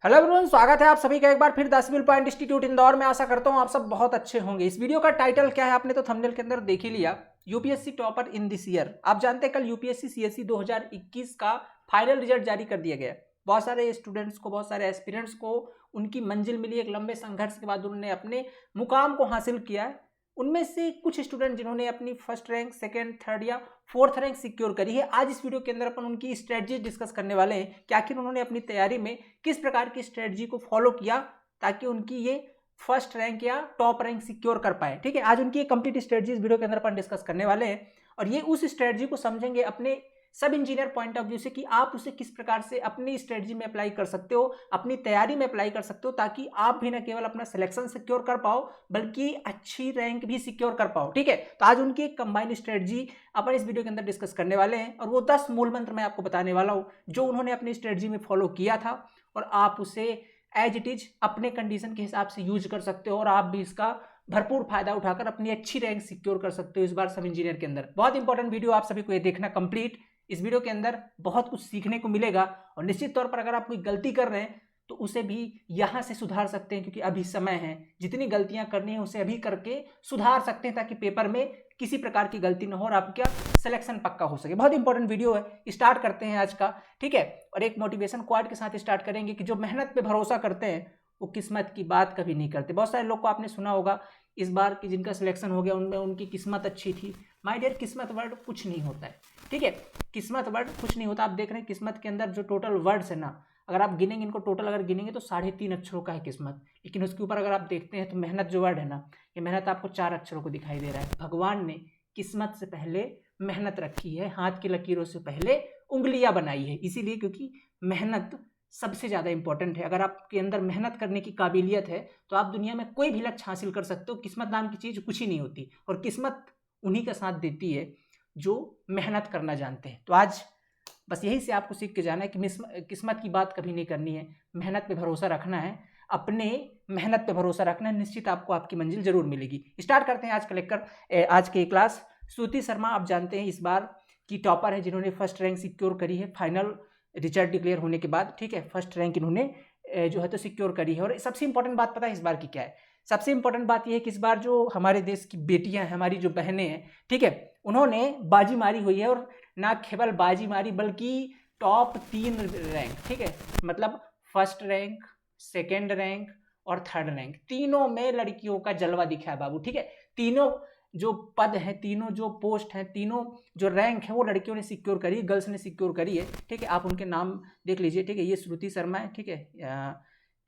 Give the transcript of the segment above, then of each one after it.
Hello everyone, स्वागत है आप सभी का एक बार फिर the civil point institute Indore में। आशा करता हूं आप सब बहुत अच्छे होंगे। इस वीडियो का टाइटल क्या है आपने तो थंबनेल के अंदर देख ही लिया, UPSC topper in this year. आप जानते हैं कल यूपीएससी सीएससी 2021 का फाइनल रिजल्ट जारी कर दिया गया। बहुत सारे स्टूडेंट्स को, बहुत सारे एस्पिरेंट्स को उनकी मंजिल मिली। एक लंबे संघर्ष के बाद उन्होंने अपने मुकाम को हासिल किया है। उनमें से कुछ स्टूडेंट जिन्होंने अपनी फर्स्ट रैंक, सेकंड, थर्ड या फोर्थ रैंक सिक्योर करी है, आज इस वीडियो के अंदर अपन उनकी स्ट्रेटजी डिस्कस करने वाले हैं कि आखिर उन्होंने अपनी तैयारी में किस प्रकार की स्ट्रेटजी को फॉलो किया ताकि उनकी ये फर्स्ट रैंक या टॉप रैंक सिक्योर कर पाए। ठीक है, आज उनकी कंप्लीट स्ट्रेटजी इस वीडियो के अंदर अपन डिस्कस करने वाले हैं और ये उस स्ट्रेटजी को समझेंगे अपने सब इंजीनियर पॉइंट ऑफ व्यू से कि आप उसे किस प्रकार से अपनी स्ट्रेटजी में अप्लाई कर सकते हो, अपनी तैयारी में अप्लाई कर सकते हो, ताकि आप भी न केवल अपना सिलेक्शन सिक्योर कर पाओ बल्कि अच्छी रैंक भी सिक्योर कर पाओ। ठीक है, तो आज उनकी एक कंबाइंड स्ट्रेटजी अपन इस वीडियो के अंदर डिस्कस करने वाले हैं और वो 10 मूल मंत्र मैं आपको बताने वाला हूं जो उन्होंने अपनी स्ट्रेटजी में फॉलो किया था और आप उसे एज इट इज अपने कंडीशन के हिसाब से यूज कर सकते हो और आप भी इसका भरपूर फायदा उठाकर अपनी अच्छी रैंक सिक्योर कर सकते हो इस बार सब इंजीनियर के अंदर। बहुत इंपॉर्टेंट वीडियो, आप सभी को ये देखना कंप्लीट। इस वीडियो के अंदर बहुत कुछ सीखने को मिलेगा और निश्चित तौर पर अगर आप कोई गलती कर रहे हैं तो उसे भी यहाँ से सुधार सकते हैं, क्योंकि अभी समय है। जितनी गलतियां करनी है उसे अभी करके सुधार सकते हैं ताकि पेपर में किसी प्रकार की गलती न हो और आपका सिलेक्शन पक्का हो सके। बहुत इंपॉर्टेंट वीडियो है, स्टार्ट करते हैं आज का। ठीक है, और एक मोटिवेशन क्वाड के साथ स्टार्ट करेंगे कि जो मेहनत पे भरोसा करते हैं वो किस्मत की बात कभी नहीं करते। बहुत सारे लोग को आपने सुना होगा इस बार की जिनका सिलेक्शन हो गया उनमें उनकी किस्मत अच्छी थी। माय डियर, किस्मत वर्ड कुछ नहीं होता है। ठीक है, किस्मत वर्ड कुछ नहीं होता। आप देख रहे हैं किस्मत के अंदर जो टोटल वर्ड्स है ना, अगर आप गिनेंगे इनको, टोटल अगर गिनेंगे तो 3.5 अक्षरों का है किस्मत। लेकिन उसके ऊपर अगर आप देखते हैं तो मेहनत जो वर्ड है ना, ये मेहनत आपको 4 अक्षरों को दिखाई दे रहा है। भगवान ने किस्मत से पहले मेहनत रखी है, हाथ की लकीरों से पहले उंगलियां बनाई है, इसीलिए क्योंकि मेहनत सबसे ज़्यादा इंपॉर्टेंट है। अगर आपके अंदर मेहनत करने की काबिलियत है तो आप दुनिया में कोई भी लक्ष्य हासिल कर सकते हो। किस्मत नाम की चीज़ कुछ ही नहीं होती और किस्मत उन्हीं का साथ देती है जो मेहनत करना जानते हैं। तो आज बस यही से आपको सीख के जाना है कि किस्मत की बात कभी नहीं करनी है, मेहनत पे भरोसा रखना है, अपने मेहनत पे भरोसा रखना है, निश्चित आपको आपकी मंजिल जरूर मिलेगी। स्टार्ट करते हैं आज का लेक्चर, आज की क्लास। श्रुति शर्मा आप जानते हैं इस बार की टॉपर है, जिन्होंने फर्स्ट रैंक सिक्योर करी है फाइनल रिजल्ट डिक्लेयर होने के बाद। ठीक है, फर्स्ट रैंक इन्होंने जो है तो सिक्योर करी है। और सबसे इंपॉर्टेंट बात पता है इस बार की क्या है? सबसे इंपॉर्टेंट बात यह है कि इस बार जो हमारे देश की बेटियां हैं, हमारी जो बहनें हैं, ठीक है, उन्होंने बाजी मारी हुई है और ना केवल बाजी मारी बल्कि टॉप 3 रैंक। ठीक है, मतलब फर्स्ट रैंक, सेकेंड रैंक और थर्ड रैंक, तीनों में लड़कियों का जलवा दिखा है बाबू। ठीक है, तीनों जो पद हैं, तीनों जो पोस्ट हैं, तीनों जो रैंक है वो लड़कियों ने सिक्योर करी, गर्ल्स ने सिक्योर करी है। ठीक है, आप उनके नाम देख लीजिए। ठीक है, ये श्रुति शर्मा है, ठीक है,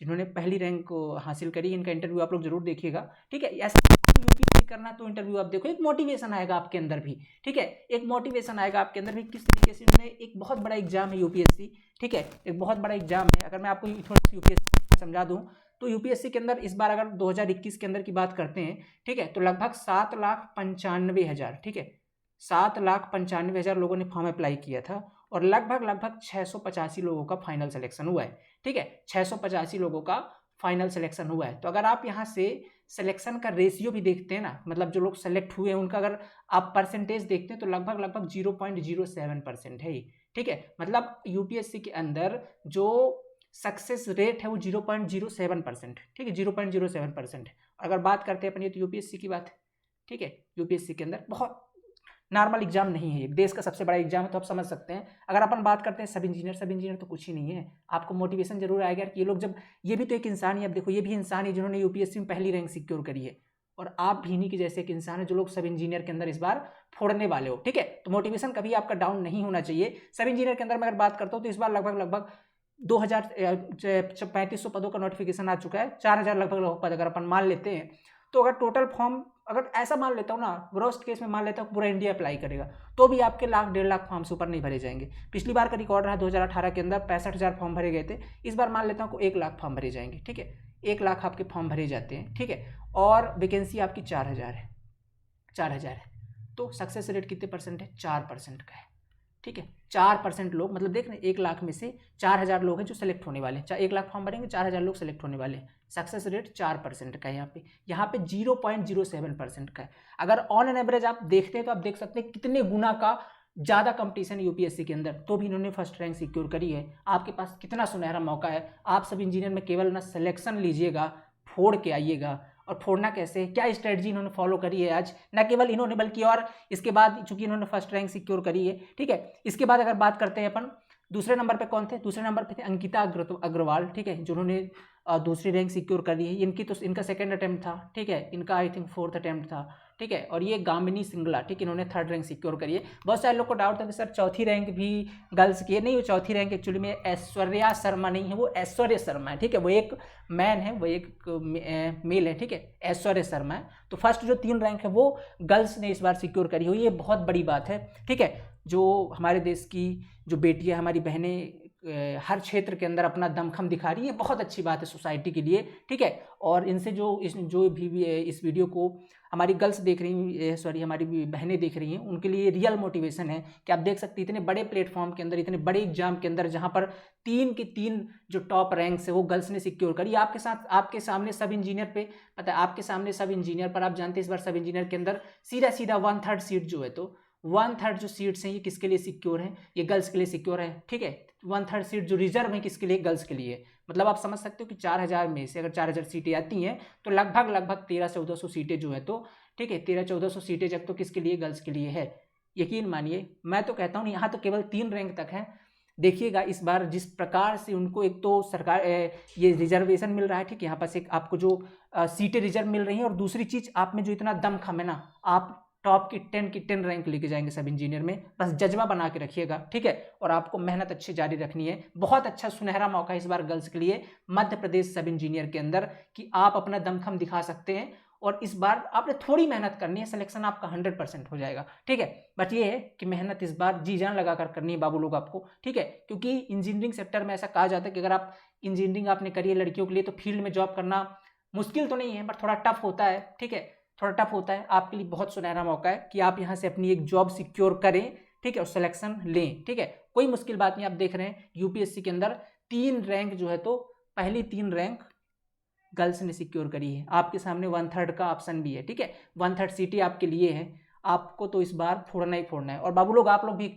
जिन्होंने पहली रैंक को हासिल करी। इनका इंटरव्यू आप लोग जरूर देखिएगा। ठीक है, ऐसा यूपीएससी करना तो इंटरव्यू आप देखो, एक मोटिवेशन आएगा आपके अंदर भी। ठीक है, एक मोटिवेशन आएगा आपके अंदर भी किस तरीके से उन्होंने, एक बहुत बड़ा एग्जाम है यूपीएससी। ठीक है, एक बहुत बड़ा एग्जाम है। अगर मैं आपको थोड़ा सा यूपीएससी समझा दूं तो यूपीएससी के अंदर इस बार अगर 2021 के अंदर की बात करते हैं, ठीक है, तो लगभग 7,95,000, ठीक है, 7,95,000 लोगों ने फॉर्म अप्लाई किया था और लगभग 685 लोगों का फाइनल सिलेक्शन हुआ है। ठीक है, 685 लोगों का फाइनल सिलेक्शन हुआ है। तो अगर आप यहाँ से सिलेक्शन का रेशियो भी देखते हैं ना, मतलब जो लोग सेलेक्ट हुए हैं उनका अगर आप परसेंटेज देखते हैं तो लगभग 0.07% है। ठीक है, मतलब यूपीएससी के अंदर जो सक्सेस रेट है वो 0.07%। ठीक है, 0.07% है। अगर बात करते हैं अपन ये तो यूपीएससी की बात है। ठीक है, यूपीएससी के अंदर बहुत नॉर्मल एग्जाम नहीं है, देश का सबसे बड़ा एग्जाम है, तो आप समझ सकते हैं। अगर अपन बात करते हैं सब इंजीनियर तो कुछ ही नहीं है। आपको मोटिवेशन जरूर आएगा कि ये लोग जब, ये भी तो एक इंसान ही, अब देखो ये भी इंसान है जिन्होंने यूपीएससी में पहली रैंक सिक्योर करी है और आप भी इन्हीं के जैसे एक इंसान है जो लोग सब इंजीनियर के अंदर इस बार फोड़ने वाले हो। ठीक है, तो मोटिवेशन कभी आपका डाउन नहीं होना चाहिए। सब इंजीनियर के अंदर मैं अगर बात करता हूँ तो इस बार लगभग 2,3500 पदों का नोटिफिकेशन आ चुका है। 4,000 लगभग पद अगर अपन मान लेते हैं तो अगर टोटल फॉर्म, अगर ऐसा मान लेता हूँ ना, वर्स्ट केस में मान लेता हूँ पूरा इंडिया अप्लाई करेगा तो भी आपके 1,00,000-1,50,000 फॉर्म से ऊपर नहीं भरे जाएंगे। पिछली बार का रिकॉर्ड रहा 2018 के अंदर 65,000 फॉर्म भरे गए थे। इस बार मान लेता हूँ 1,00,000 फॉर्म भरे जाएंगे। ठीक है, 1,00,000 आपके फॉर्म भरे जाते हैं। ठीक है, और वैकेंसी आपकी 4,000 है, 4,000 है। तो सक्सेस रेट कितने परसेंट है? 4% का है। ठीक है, 4% लोग, मतलब देख रहे हैं 1,00,000 में से 4,000 लोग हैं जो सेलेक्ट होने वाले हैं। 1,00,000 फॉर्म भरेंगे, 4,000 लोग सेलेक्ट होने वाले हैं। सक्सेस रेट 4% का है यहाँ पे 0.07% का है। अगर ऑन एन एवरेज आप देखते हैं तो आप देख सकते हैं कितने गुना का ज़्यादा कंपटीशन यूपीएससी के अंदर, तो भी इन्होंने फर्स्ट रैंक सिक्योर करी है। आपके पास कितना सुनहरा मौका है। आप सब इंजीनियर में केवल ना सिलेक्शन लीजिएगा, फोड़ के आइएगा। और फोड़ना कैसे, क्या स्ट्रेटजी इन्होंने फॉलो करी है आज, न केवल इन्होंने बल्कि और इसके बाद चूंकि इन्होंने फर्स्ट रैंक सिक्योर करी है, ठीक है। इसके बाद अगर बात करते हैं अपन, दूसरे नंबर पे कौन थे, दूसरे नंबर पे थे अंकिता अग्रवाल, ठीक है, जिन्होंने दूसरी रैंक सिक्योर करी है। इनका सेकंड अटेम्प्ट था, ठीक है, इनका आई थिंक फोर्थ अटेम्प्ट था, ठीक है। और ये गामिनी सिंगला, ठीक, इन्होंने थर्ड रैंक सिक्योर करी है। बहुत सारे लोग को डाउट था कि सर चौथी रैंक भी गर्ल्स की है। नहीं, वो चौथी रैंक एक्चुअली में ऐश्वर्या शर्मा नहीं है, वो ऐश्वर्य शर्मा है, ठीक है। वो एक मैन है, वो एक मेल है, ठीक है, ऐश्वर्य शर्मा है। तो फर्स्ट जो 3 रैंक है वो गर्ल्स ने इस बार सिक्योर करी हुई, ये बहुत बड़ी बात है, ठीक है। जो हमारे देश की जो बेटियां, हमारी बहनें हर क्षेत्र के अंदर अपना दमखम दिखा रही है, बहुत अच्छी बात है सोसाइटी के लिए, ठीक है। और इनसे जो भी इस वीडियो को हमारी गर्ल्स देख रही हैं, सॉरी हमारी बहनें देख रही हैं, उनके लिए रियल मोटिवेशन है कि आप देख सकते हैं इतने बड़े प्लेटफॉर्म के अंदर, इतने बड़े एग्जाम के अंदर, जहां पर 3 की 3 जो टॉप रैंक्स है वो गर्ल्स ने सिक्योर करी। आपके सामने सब इंजीनियर पे, पता है आपके सामने सब इंजीनियर पर, आप जानते हैं इस बार सब इंजीनियर के अंदर सीधा 1/3 सीट जो है, तो 1/3 जो सीट्स हैं ये किसके लिए सिक्योर हैं, ये गर्ल्स के लिए सिक्योर है, ठीक है। 1/3 सीट जो रिजर्व है किसके लिए, गर्ल्स के लिए। मतलब आप समझ सकते हो कि 4000 में से अगर 4000 सीटें आती हैं तो लगभग 1300-1400 सीटें जो है, तो ठीक है 1300-1400 सीटें जब तो किसके लिए, गर्ल्स के लिए है। यकीन मानिए, मैं तो कहता हूँ यहाँ तो केवल 3 रैंक तक है। देखिएगा इस बार जिस प्रकार से उनको, एक तो सरकार ये रिजर्वेशन मिल रहा है, ठीक है, यहाँ पास एक आपको जो सीटें रिजर्व मिल रही हैं, और दूसरी चीज़ आप में जो इतना दमखम है ना, आप टॉप की 10 रैंक लेके जाएंगे सब इंजीनियर में। बस जज्बा बना के रखिएगा, ठीक है। और आपको मेहनत अच्छी जारी रखनी है। बहुत अच्छा सुनहरा मौका है इस बार गर्ल्स के लिए मध्य प्रदेश सब इंजीनियर के अंदर, कि आप अपना दमखम दिखा सकते हैं। और इस बार आपने थोड़ी मेहनत करनी है, सिलेक्शन आपका 100% हो जाएगा, ठीक है। बट ये है कि मेहनत इस बार जी जान लगाकर करनी है बाबू लोग आपको, ठीक है। क्योंकि इंजीनियरिंग सेक्टर में ऐसा कहा जाता है कि अगर आप इंजीनियरिंग आपने करी है लड़कियों के लिए, तो फील्ड में जॉब करना मुश्किल तो नहीं है, बट थोड़ा टफ होता है, ठीक है, थोड़ा टफ होता है। आपके लिए बहुत सुनहरा मौका है कि आप यहाँ से अपनी एक जॉब सिक्योर करें, ठीक है, और सिलेक्शन लें, ठीक है। कोई मुश्किल बात नहीं। आप देख रहे हैं यूपीएससी के अंदर 3 रैंक जो है, तो पहली 3 रैंक गर्ल्स ने सिक्योर करी है। आपके सामने 1/3 का ऑप्शन भी है, ठीक है, 1/3 सीटें आपके लिए है। आपको तो इस बार फोड़ना ही फोड़ना है। और बाबू लोग आप लोग भी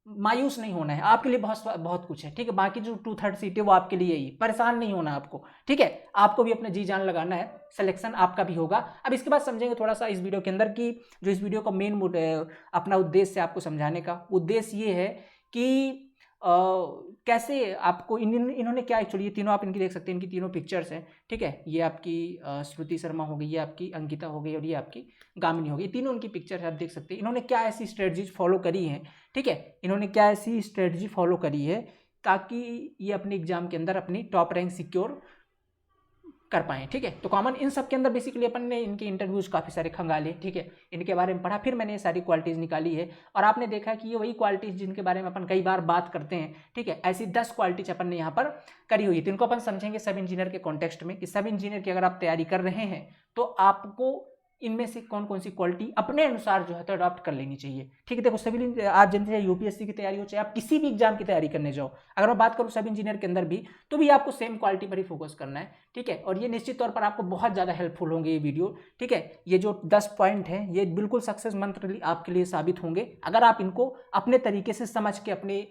मायूस नहीं होना है, आपके लिए बहुत कुछ है, ठीक है। बाकी जो 2/3 सीटें वो आपके लिए ही, परेशान नहीं होना आपको, ठीक है। आपको भी अपने जी जान लगाना है, सिलेक्शन आपका भी होगा। अब इसके बाद समझेंगे थोड़ा सा इस वीडियो के अंदर कि जो इस वीडियो का मेन अपना उद्देश्य है आपको समझाने का, उद्देश्य ये है कि कैसे आपको इन्होंने क्या, एक्चुअली ये तीनों आप इनकी देख सकते हैं, इनकी तीनों पिक्चर्स हैं, ठीक है। ये आपकी श्रुति शर्मा हो गई, ये आपकी अंकिता हो गई, और ये आपकी गामिनी हो गई। तीनों उनकी पिक्चर है, आप देख सकते हैं इन्होंने क्या ऐसी स्ट्रेटजीज फॉलो करी हैं, ठीक है। इन्होंने क्या ऐसी स्ट्रेटजी फॉलो करी है ताकि ये अपने एग्जाम के अंदर अपनी टॉप रैंक सिक्योर कर पाएँ, ठीक है। तो कॉमन इन सब के अंदर बेसिकली अपन ने इनके इंटरव्यूज काफ़ी सारे खंगाले, ठीक है, इनके बारे में पढ़ा, फिर मैंने ये सारी क्वालिटीज़ निकाली है। और आपने देखा कि ये वही क्वालिटीज़ जिनके बारे में अपन कई बार बात करते हैं, ठीक है। ऐसी 10 क्वालिटीज अपन ने यहाँ पर करी हुई है। तो इनको अपन समझेंगे सब इंजीनियर के कॉन्टेक्स्ट में, कि सब इंजीनियर की अगर आप तैयारी कर रहे हैं तो आपको इनमें से कौन कौन सी क्वालिटी अपने अनुसार जो है तो अडॉप्ट कर लेनी चाहिए, ठीक है। देखो सभी आप जानते हैं यूपीएससी की तैयारी हो, चाहे आप किसी भी एग्जाम की तैयारी करने जाओ, अगर मैं बात करूं सब इंजीनियर के अंदर भी, तो भी आपको सेम क्वालिटी पर ही फोकस करना है, ठीक है। और ये निश्चित तौर पर आपको बहुत ज़्यादा हेल्पफुल होंगे ये वीडियो, ठीक है। ये जो 10 पॉइंट हैं ये बिल्कुल सक्सेस मंत्र आपके लिए साबित होंगे अगर आप इनको अपने तरीके से समझ के अपने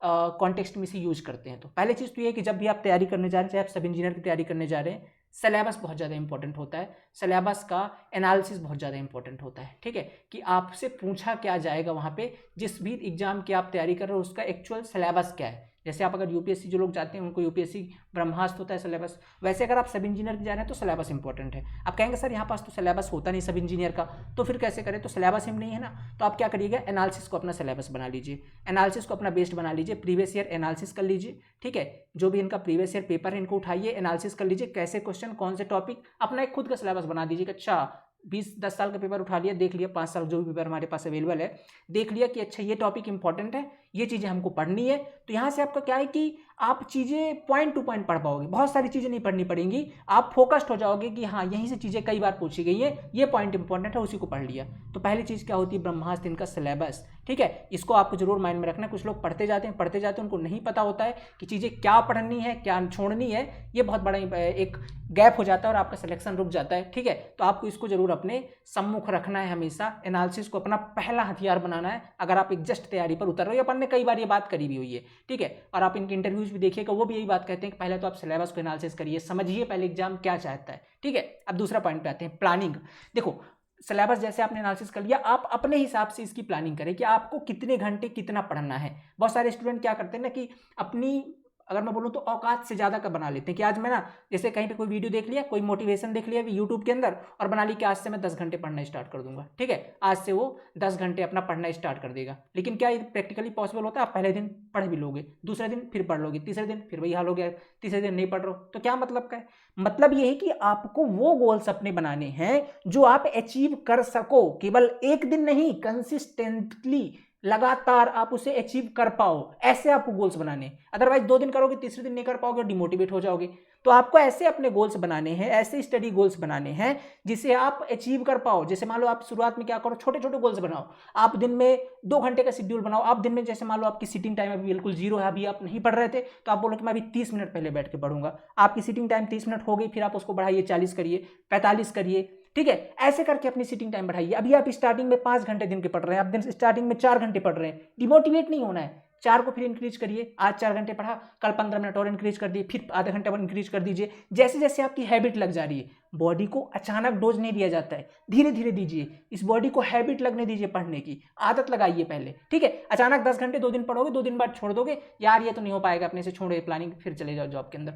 कॉन्टेक्स्ट में से यूज करते हैं। तो पहली चीज़ तो ये है कि जब भी आप तैयारी करने जा रहे हैं, चाहे आप सब इंजीनियर की तैयारी करने जा रहे हैं, सिलेबस बहुत ज़्यादा इंपॉर्टेंट होता है। सिलेबस का एनालिसिस बहुत ज़्यादा इंपॉर्टेंट होता है, ठीक है, कि आपसे पूछा क्या जाएगा वहाँ पे, जिस भी एग्जाम की आप तैयारी कर रहे हो उसका एक्चुअल सिलेबस क्या है। जैसे आप अगर यूपीएससी जो लोग जाते हैं उनको यूपीएससी ब्रह्मास्त्र होता है सिलेबस, वैसे अगर आप सब इंजीनियर की जा रहे हैं तो सिलेबस इंपॉर्टेंट है। आप कहेंगे सर यहाँ पास तो सिलेबस होता नहीं सब इंजीनियर का, तो फिर कैसे करें, तो सिलेबस ही नहीं है ना, तो आप क्या करिएगा, एनालिसिस को अपना सिलेबस बना लीजिए, एनालिसिस को अपना बेस्ड बना लीजिए, प्रीवियस ईयर एनालिसिस कर लीजिए, ठीक है। जो भी इनका प्रीवियस ईयर पेपर है इनको उठाइए, एनालिसिस कर लीजिए, कैसे क्वेश्चन, कौन से टॉपिक, अपना एक खुद का सिलेबस बना दीजिए। अच्छा 20-10 साल का पेपर उठा लिया, देख लिया, 5 साल जो भी पेपर हमारे पास अवेलेबल है, देख लिया कि अच्छा ये टॉपिक इंपॉर्टेंट है, ये चीज़ें हमको पढ़नी है। तो यहाँ से आपका क्या है कि आप चीज़ें पॉइंट टू पॉइंट पढ़ पाओगे, बहुत सारी चीज़ें नहीं पढ़नी पड़ेंगी, आप फोकस्ड हो जाओगे कि हाँ यहीं से चीज़ें कई बार पूछी गई है, ये पॉइंट इंपॉर्टेंट है, उसी को पढ़ लिया। तो पहली चीज़ क्या होती है, ब्रह्मास्त्र इनका सिलेबस, ठीक है, इसको आपको जरूर माइंड में रखना है। कुछ लोग पढ़ते जाते हैं उनको नहीं पता होता है कि चीज़ें क्या पढ़नी है क्या छोड़नी है, ये बहुत बड़ा एक गैप हो जाता है और आपका सिलेक्शन रुक जाता है, ठीक है। तो आपको इसको जरूर अपने सम्मुख रखना है, हमेशा एनालिसिस को अपना पहला हथियार बनाना है। अगर आप एक जस्ट तैयारी पर उतर रहे हो, अपन ने कई बार ये बात करी भी हुई है, ठीक है, और आप इनके इंटरव्यूज भी देखिएगा, वो भी यही बात कहते हैं कि पहले तो आप सिलेबस को एनालिसिस करिए, समझिए पहले एग्जाम क्या चाहता है, ठीक है। अब दूसरा पॉइंट पे आते हैं, प्लानिंग। देखो सिलेबस जैसे आपने एनालिसिस कर लिया, आप अपने हिसाब से इसकी प्लानिंग करें कि आपको कितने घंटे कितना पढ़ना है। बहुत सारे स्टूडेंट क्या करते हैं ना कि अपनी, अगर मैं बोलूँ तो औकात से ज़्यादा का बना लेते हैं कि आज मैं ना जैसे कहीं पे कोई वीडियो देख लिया, कोई मोटिवेशन देख लिया यूट्यूब के अंदर और बना ली कि आज से मैं 10 घंटे पढ़ना स्टार्ट कर दूंगा, ठीक है, आज से वो 10 घंटे अपना पढ़ना स्टार्ट कर देगा। लेकिन क्या ये प्रैक्टिकली पॉसिबल होता है? आप पहले दिन पढ़ भी लोगे, दूसरे दिन फिर पढ़ लोगे, तीसरे दिन फिर वही हाल हो गया, तीसरे दिन नहीं पढ़ रहे हो, तो क्या मतलब का है? मतलब ये है कि आपको वो गोल्स अपने बनाने हैं जो आप अचीव कर सको, केवल एक दिन नहीं, कंसिस्टेंटली लगातार आप उसे अचीव कर पाओ, ऐसे आपको गोल्स बनाने। अदरवाइज 2 दिन करोगे, तीसरे दिन नहीं कर पाओगे, डिमोटिवेट हो जाओगे। तो आपको ऐसे अपने गोल्स बनाने हैं, ऐसे स्टडी गोल्स बनाने हैं जिसे आप अचीव कर पाओ। जैसे मान लो आप शुरुआत में क्या करो, छोटे छोटे गोल्स बनाओ। आप दिन में 2 घंटे का शेड्यूल बनाओ। आप दिन में जैसे मान लो आपकी सीटिंग टाइम अभी बिल्कुल जीरो है, अभी आप नहीं पढ़ रहे थे, तो आप बोलो कि मैं अभी 30 मिनट पहले बैठ के पढ़ूंगा। आपकी सीटिंग टाइम 30 मिनट हो गई, फिर आप उसको बढ़ाइए, 40 करिए, 45 करिए, ठीक है। ऐसे करके अपनी सीटिंग टाइम बढ़ाइए। अभी आप स्टार्टिंग में 5 घंटे दिन के पढ़ रहे हैं, आप दिन स्टार्टिंग में 4 घंटे पढ़ रहे हैं, डिमोटिवेट नहीं होना है। 4 को फिर इंक्रीज करिए, आज 4 घंटे पढ़ा, कल 15 मिनट और इंक्रीज कर दिए, फिर आधा घंटा और इंक्रीज कर दीजिए। जैसे जैसे आपकी हैबिट लग जा रही है, बॉडी को अचानक डोज नहीं दिया जाता है, धीरे धीरे दीजिए। इस बॉडी को हैबिट लगने दीजिए, पढ़ने की आदत लगाइए पहले, ठीक है। अचानक 10 घंटे 2 दिन पढ़ोगे, 2 दिन बाद छोड़ दोगे, यार ये तो नहीं हो पाएगा, अपने से छोड़ो ये प्लानिंग, फिर चले जाओ जॉब के अंदर।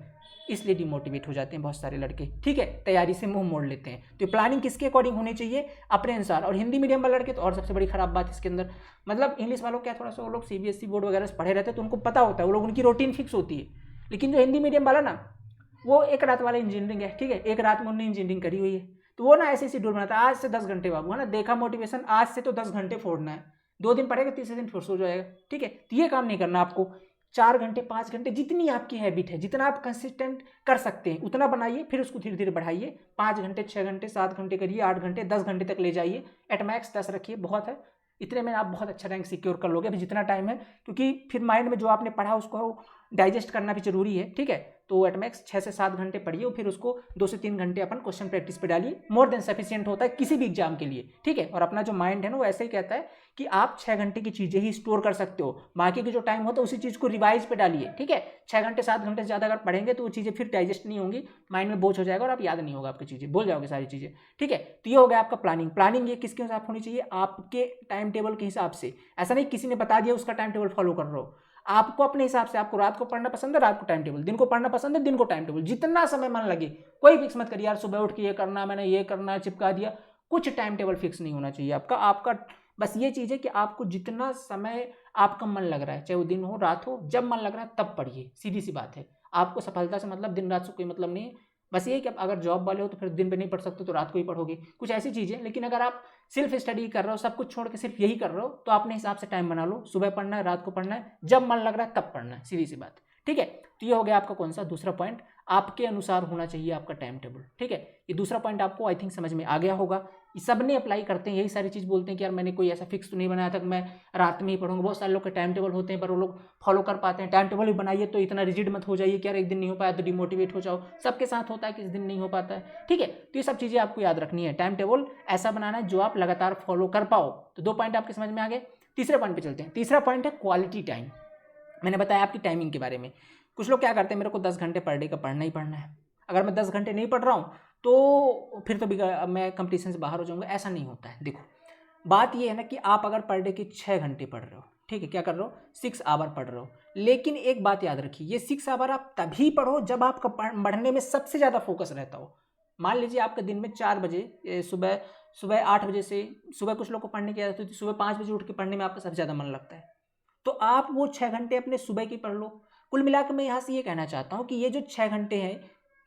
इसलिए डिमोटिवेट हो जाते हैं बहुत सारे लड़के, ठीक है, तैयारी से मुंह मोड़ लेते हैं। तो प्लानिंग किसके अकॉर्डिंग होनी चाहिए? अपने अनुसार। और हिंदी मीडियम वाले लड़के तो और सबसे बड़ी खराब बात इसके अंदर, मतलब इंग्लिश वालों क्या थोड़ा सा वो लोग सीबीएसई बोर्ड वगैरह से पढ़े रहते हैं तो उनको पता होता है, वो लोग उनकी रूटीन फिक्स होती है। लेकिन जो हिंदी मीडियम वाला ना, वो एक रात वाला इंजीनियरिंग है, ठीक है, एक रात में उन्होंने इंजीनियरिंग करी हुई है, तो वो ना ऐसे शेड्यूल बनाता है, आज से 10 घंटे बाबू, है ना, देखा मोटिवेशन, आज से तो 10 घंटे फोड़ना है। 2 दिन पढ़ेगा, तीसरे दिन फिर सो जाएगा, ठीक है। तो ये काम नहीं करना आपको। 4 घंटे 5 घंटे जितनी आपकी हैबिट है, जितना आप कंसिस्टेंट कर सकते हैं उतना बनाइए, फिर उसको धीरे धीरे बढ़ाइए। 5 घंटे 6 घंटे 7 घंटे करिए, 8 घंटे 10 घंटे तक ले जाइए, एट मैक्स 10 रखिए, बहुत है। इतने में आप बहुत अच्छा रैंक सिक्योर कर लोगे, अभी जितना टाइम है, क्योंकि फिर माइंड में जो आपने पढ़ा उसको डाइजेस्ट करना भी जरूरी है, ठीक है। तो एट मैक्स 6 से 7 घंटे पढ़िए, फिर उसको 2 से 3 घंटे अपन क्वेश्चन प्रैक्टिस पे डालिए, मोर देन सफिशिएंट होता है किसी भी एग्जाम के लिए, ठीक है। और अपना जो माइंड है ना वो ऐसे ही कहता है कि आप 6 घंटे की चीज़ें ही स्टोर कर सकते हो, बाकी के जो टाइम होता है उसी चीज़ को रिवाइज पे डालिए, ठीक है। 6 घंटे 7 घंटे से ज़्यादा अगर पढ़ेंगे तो वो चीज़ें फिर डाइजेस्ट नहीं होंगी, माइंड में बोझ हो जाएगा और आप याद नहीं होगा आपकी चीज़ें, भूल जाओगे सारी चीज़ें, ठीक है। तो ये हो गया आपका प्लानिंग। प्लानिंग ये किसके हिसाब होनी चाहिए? आपके टाइम टेबल के हिसाब से। ऐसा नहीं किसी ने बता दिया उसका टाइम टेबल फॉलो कर रहे हो, आपको अपने हिसाब से। आपको रात को पढ़ना पसंद है, रात को टाइम टेबल, दिन को पढ़ना पसंद है, दिन को टाइम टेबल, जितना समय मन लगे। कोई फिक्स मत करिए यार सुबह उठ के ये करना, मैंने ये करना चिपका दिया, कुछ टाइम टेबल फिक्स नहीं होना चाहिए आपका। आपका बस ये चीज़ है कि आपको जितना समय आपका मन लग रहा है, चाहे वो दिन हो रात हो, जब मन लग रहा है तब पढ़िए, सीधी सी बात है। आपको सफलता से मतलब दिन रात से कोई मतलब नहीं है। बस ये कि अगर जॉब वाले हो तो फिर दिन पे नहीं पढ़ सकते तो रात को ही पढ़ोगे, कुछ ऐसी चीज़ें। लेकिन अगर आप सिर्फ स्टडी कर रहे हो, सब कुछ छोड़ के सिर्फ यही कर रहे हो, तो अपने हिसाब से टाइम बना लो, सुबह पढ़ना है, रात को पढ़ना है, जब मन लग रहा है तब पढ़ना है, सीधी सी बात, ठीक है। तो ये हो गया आपका कौन सा दूसरा पॉइंट, आपके अनुसार होना चाहिए आपका टाइम टेबल, ठीक है। ये दूसरा पॉइंट आपको आई थिंक समझ में आ गया होगा। ये सब ने अप्लाई करते हैं, यही सारी चीज़ बोलते हैं कि यार मैंने कोई ऐसा फिक्स तो नहीं बनाया था कि मैं रात में ही पढ़ूंगा। बहुत सारे लोग के टाइम टेबल होते हैं पर वो लोग फॉलो कर पाते हैं। टाइम टेबल भी बनाइए तो इतना रिजिड मत हो जाइए कि यार एक दिन नहीं हो पाया तो डिमोटिवेट हो जाओ। सबके साथ होता है कि इस दिन नहीं हो पाता है, ठीक है। तो ये सब चीज़ें आपको याद रखनी है। टाइम टेबल ऐसा बनाना है जो आप लगातार फॉलो कर पाओ। तो 2 पॉइंट आपके समझ में आ गए। तीसरे पॉइंट पे चलते हैं। तीसरा पॉइंट है क्वालिटी टाइम। मैंने बताया आपकी टाइमिंग के बारे में। कुछ लोग क्या करते हैं, मेरे को 10 घंटे पर डे का पढ़ना ही पढ़ना है, अगर मैं 10 घंटे नहीं पढ़ रहा हूँ तो फिर तो मैं कंपटीशन से बाहर हो जाऊँगा। ऐसा नहीं होता है। देखो बात ये है ना कि आप अगर पर डे के 6 घंटे पढ़ रहे हो, ठीक है, क्या कर रहे हो, 6 आवर पढ़ रहे हो, लेकिन एक बात याद रखिए, ये 6 आवर आप तभी पढ़ो जब आपका पढ़ने में सबसे ज़्यादा फोकस रहता हो। मान लीजिए आपका दिन में 4 बजे सुबह 8 बजे से, सुबह कुछ लोग को पढ़ने की आदत होती है, सुबह 5 बजे उठ के पढ़ने में आपका सबसे ज़्यादा मन लगता है, तो आप वो 6 घंटे अपने सुबह की पढ़ लो। कुल मिलाकर मैं यहाँ से ये कहना चाहता हूँ कि ये जो 6 घंटे हैं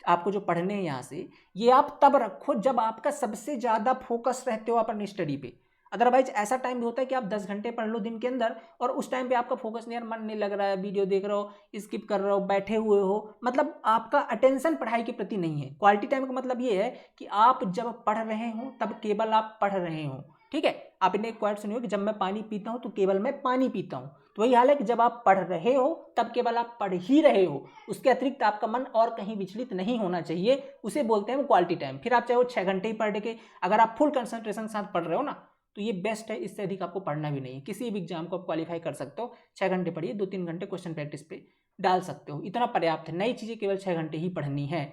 आपको जो पढ़ने हैं यहाँ से, ये आप तब रखो जब आपका सबसे ज़्यादा फोकस रहते हो अपनी स्टडी पे। अदरवाइज ऐसा टाइम भी होता है कि आप 10 घंटे पढ़ लो दिन के अंदर और उस टाइम पे आपका फोकस नहीं, यार मन नहीं लग रहा है, वीडियो देख रहे हो, स्किप कर रहे हो, बैठे हुए हो, मतलब आपका अटेंशन पढ़ाई के प्रति नहीं है। क्वालिटी टाइम का मतलब ये है कि आप जब पढ़ रहे हो तब केवल आप पढ़ रहे हो, ठीक है। आपने एक क्वाइट सुनी हो कि जब मैं पानी पीता हूँ तो केवल मैं पानी पीता हूँ, तो वही हाल है कि जब आप पढ़ रहे हो तब केवल आप पढ़ ही रहे हो, उसके अतिरिक्त आपका मन और कहीं विचलित नहीं होना चाहिए, उसे बोलते हैं क्वालिटी टाइम। फिर आप चाहे वो 6 घंटे ही पढ़ के, अगर आप फुल कंसंट्रेशन के साथ पढ़ रहे हो ना तो ये बेस्ट है, इससे अधिक आपको पढ़ना भी नहीं है। किसी भी एग्जाम को आप क्वालिफाई कर सकते हो, 6 घंटे पढ़िए, 2-3 घंटे क्वेश्चन प्रैक्टिस पे डाल सकते हो, इतना पर्याप्त है। नई चीज़ें केवल 6 घंटे ही पढ़नी है,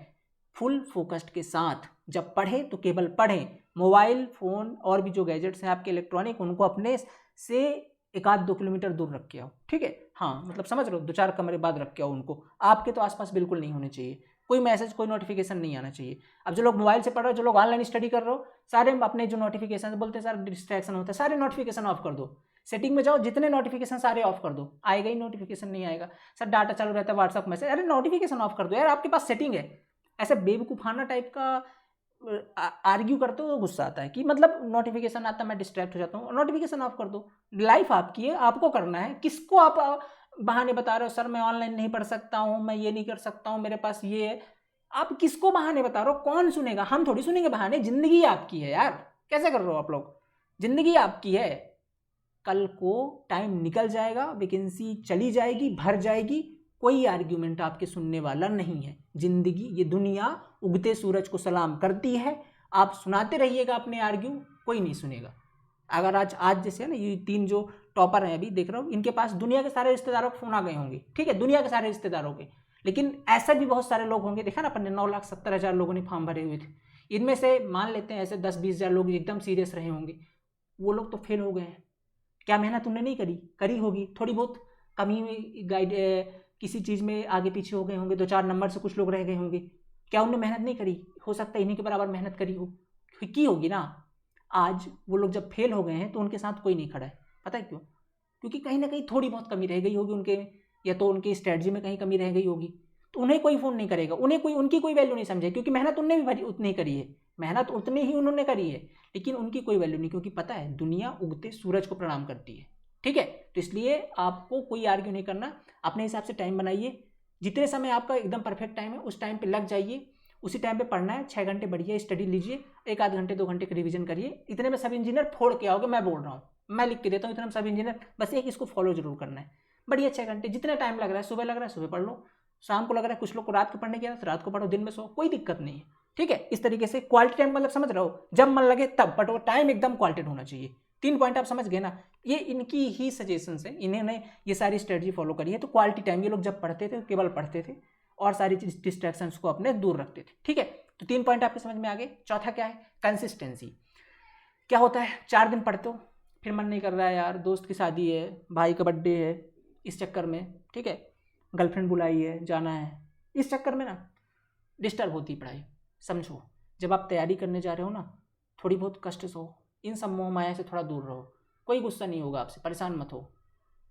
फुल फोकस्ड के साथ। जब पढ़ें तो केवल पढ़ें, मोबाइल फ़ोन और भी जो गैजेट्स हैं आपके इलेक्ट्रॉनिक, उनको अपने से 1-2 किलोमीटर दूर रख के आओ, ठीक है। हाँ मतलब समझ लो 2-4 कमरे बाद रख के आओ उनको, आपके तो आसपास बिल्कुल नहीं होने चाहिए, कोई मैसेज कोई नोटिफिकेशन नहीं आना चाहिए। अब जो लोग मोबाइल से पढ़ रहे हो, जो लोग ऑनलाइन स्टडी कर रहे हो, सारे अपने जो नोटिफिकेशन बोलते हैं सारे डिस्ट्रैक्शन होता है, सारे नोटिफिकेशन ऑफ कर दो। सेटिंग में जाओ, जितने नोटिफिकेशन सारे ऑफ कर दो, आएगा ही नोटिफिकेशन नहीं आएगा। सर डाटा चालू रहता है, व्हाट्सअप मैसेज, अरे नोटिफिकेशन ऑफ कर दो यार, आपके पास सेटिंग है। ऐसे बेवकूफ़ाना टाइप का आर्ग्यू करते हो तो गुस्सा आता है कि मतलब नोटिफिकेशन आता है मैं डिस्ट्रैक्ट हो जाता हूँ, नोटिफिकेशन ऑफ कर दो। लाइफ आपकी है, आपको करना है। किसको आप बहाने बता रहे हो, सर मैं ऑनलाइन नहीं पढ़ सकता हूँ, मैं ये नहीं कर सकता हूँ, मेरे पास ये है। आप किसको बहाने बता रहे हो, कौन सुनेगा? हम थोड़ी सुनेंगे बहाने, जिंदगी आपकी है यार, कैसे कर रहे हो आप लोग? जिंदगी आपकी है, कल को टाइम निकल जाएगा, वैकेंसी चली जाएगी, भर जाएगी, कोई आर्ग्यूमेंट आपके सुनने वाला नहीं है। जिंदगी, ये दुनिया उगते सूरज को सलाम करती है, आप सुनाते रहिएगा अपने आर्ग्यू, कोई नहीं सुनेगा। अगर आज जैसे ना ये 3 जो टॉपर हैं अभी देख रहा हूँ, इनके पास दुनिया के सारे रिश्तेदारों को फोन आ गए होंगे, ठीक है, दुनिया के सारे रिश्तेदारों के। लेकिन ऐसे भी बहुत सारे लोग होंगे, देखा ना अपन ने 9,70,000 लोगों ने फॉर्म भरे हुए थे, इनमें से मान लेते हैं ऐसे 10-20 हज़ार लोग एकदम सीरियस रहे होंगे, वो लोग तो फेल हो गए हैं। क्या मेहनत उन्होंने नहीं करी होगी, थोड़ी बहुत कमी में गाइड किसी चीज़ में आगे पीछे हो गए होंगे, 2-4 नंबर से कुछ लोग रह गए होंगे, क्या उन्होंने मेहनत नहीं करी? हो सकता है इन्हीं के बराबर मेहनत करी हो, की होगी ना। आज वो लोग जब फेल हो गए हैं तो उनके साथ कोई नहीं खड़ा है, पता है क्यों? क्योंकि कहीं ना कहीं थोड़ी बहुत कमी रह गई होगी उनके, या तो उनकी स्ट्रेटजी में कहीं कमी रह गई होगी, तो उन्हें कोई फ़ोन नहीं करेगा, उन्हें कोई उनकी कोई वैल्यू नहीं समझे, क्योंकि मेहनत उनने भी उतनी करी है, मेहनत उतनी ही उन्होंने करी है, लेकिन उनकी कोई वैल्यू नहीं, क्योंकि पता है दुनिया उगते सूरज को प्रणाम करती है, ठीक है। तो इसलिए आपको कोई आर्ग्यू नहीं करना, अपने हिसाब से टाइम बनाइए, जितने समय आपका एकदम परफेक्ट टाइम है उस टाइम पे लग जाइए, उसी टाइम पे पढ़ना है। 6 घंटे बढ़िया स्टडी लीजिए, 1-8 घंटे 2 घंटे का रिवीजन करिए, इतने में सब इंजीनियर फोड़ के आओगे, मैं बोल रहा हूँ, मैं लिख के देता हूँ, इतने में सब इंजीनियर। बस एक इसको फॉलो जरूर करना है, बढ़िया 6 घंटे, जितने टाइम लग रहा है, सुबह लग रहा है सुबह पढ़ लो, शाम को लग रहा है, कुछ लोग को रात को पढ़ने की आदत, रात को पढ़ो, दिन में सो, कोई दिक्कत नहीं है, ठीक है। इस तरीके से क्वालिटी टाइम मतलब समझ रहे हो, जब मन लगे तब, बट वो टाइम एकदम क्वालिटेड होना चाहिए। 3 पॉइंट आप समझ गए ना, ये इनकी ही सजेशंस है, इन्होंने ये सारी स्ट्रेटजी फॉलो करी है। तो क्वालिटी टाइम, ये लोग जब पढ़ते थे केवल पढ़ते थे और सारी डिस्ट्रैक्शंस को अपने दूर रखते थे, ठीक है। तो 3 पॉइंट आपके समझ में आ गए। चौथा क्या है? कंसिस्टेंसी। क्या होता है, 4 दिन पढ़ते हो, फिर मन नहीं कर रहा है यार, दोस्त की शादी है, भाई का बर्थडे है, इस चक्कर में, ठीक है, गर्लफ्रेंड बुलाई है, जाना है, इस चक्कर में ना डिस्टर्ब होती पढ़ाई। समझो, जब आप तैयारी करने जा रहे हो ना, थोड़ी बहुत कष्ट सो, इन सब मोह माया से थोड़ा दूर रहो, कोई गुस्सा नहीं होगा आपसे, परेशान मत हो,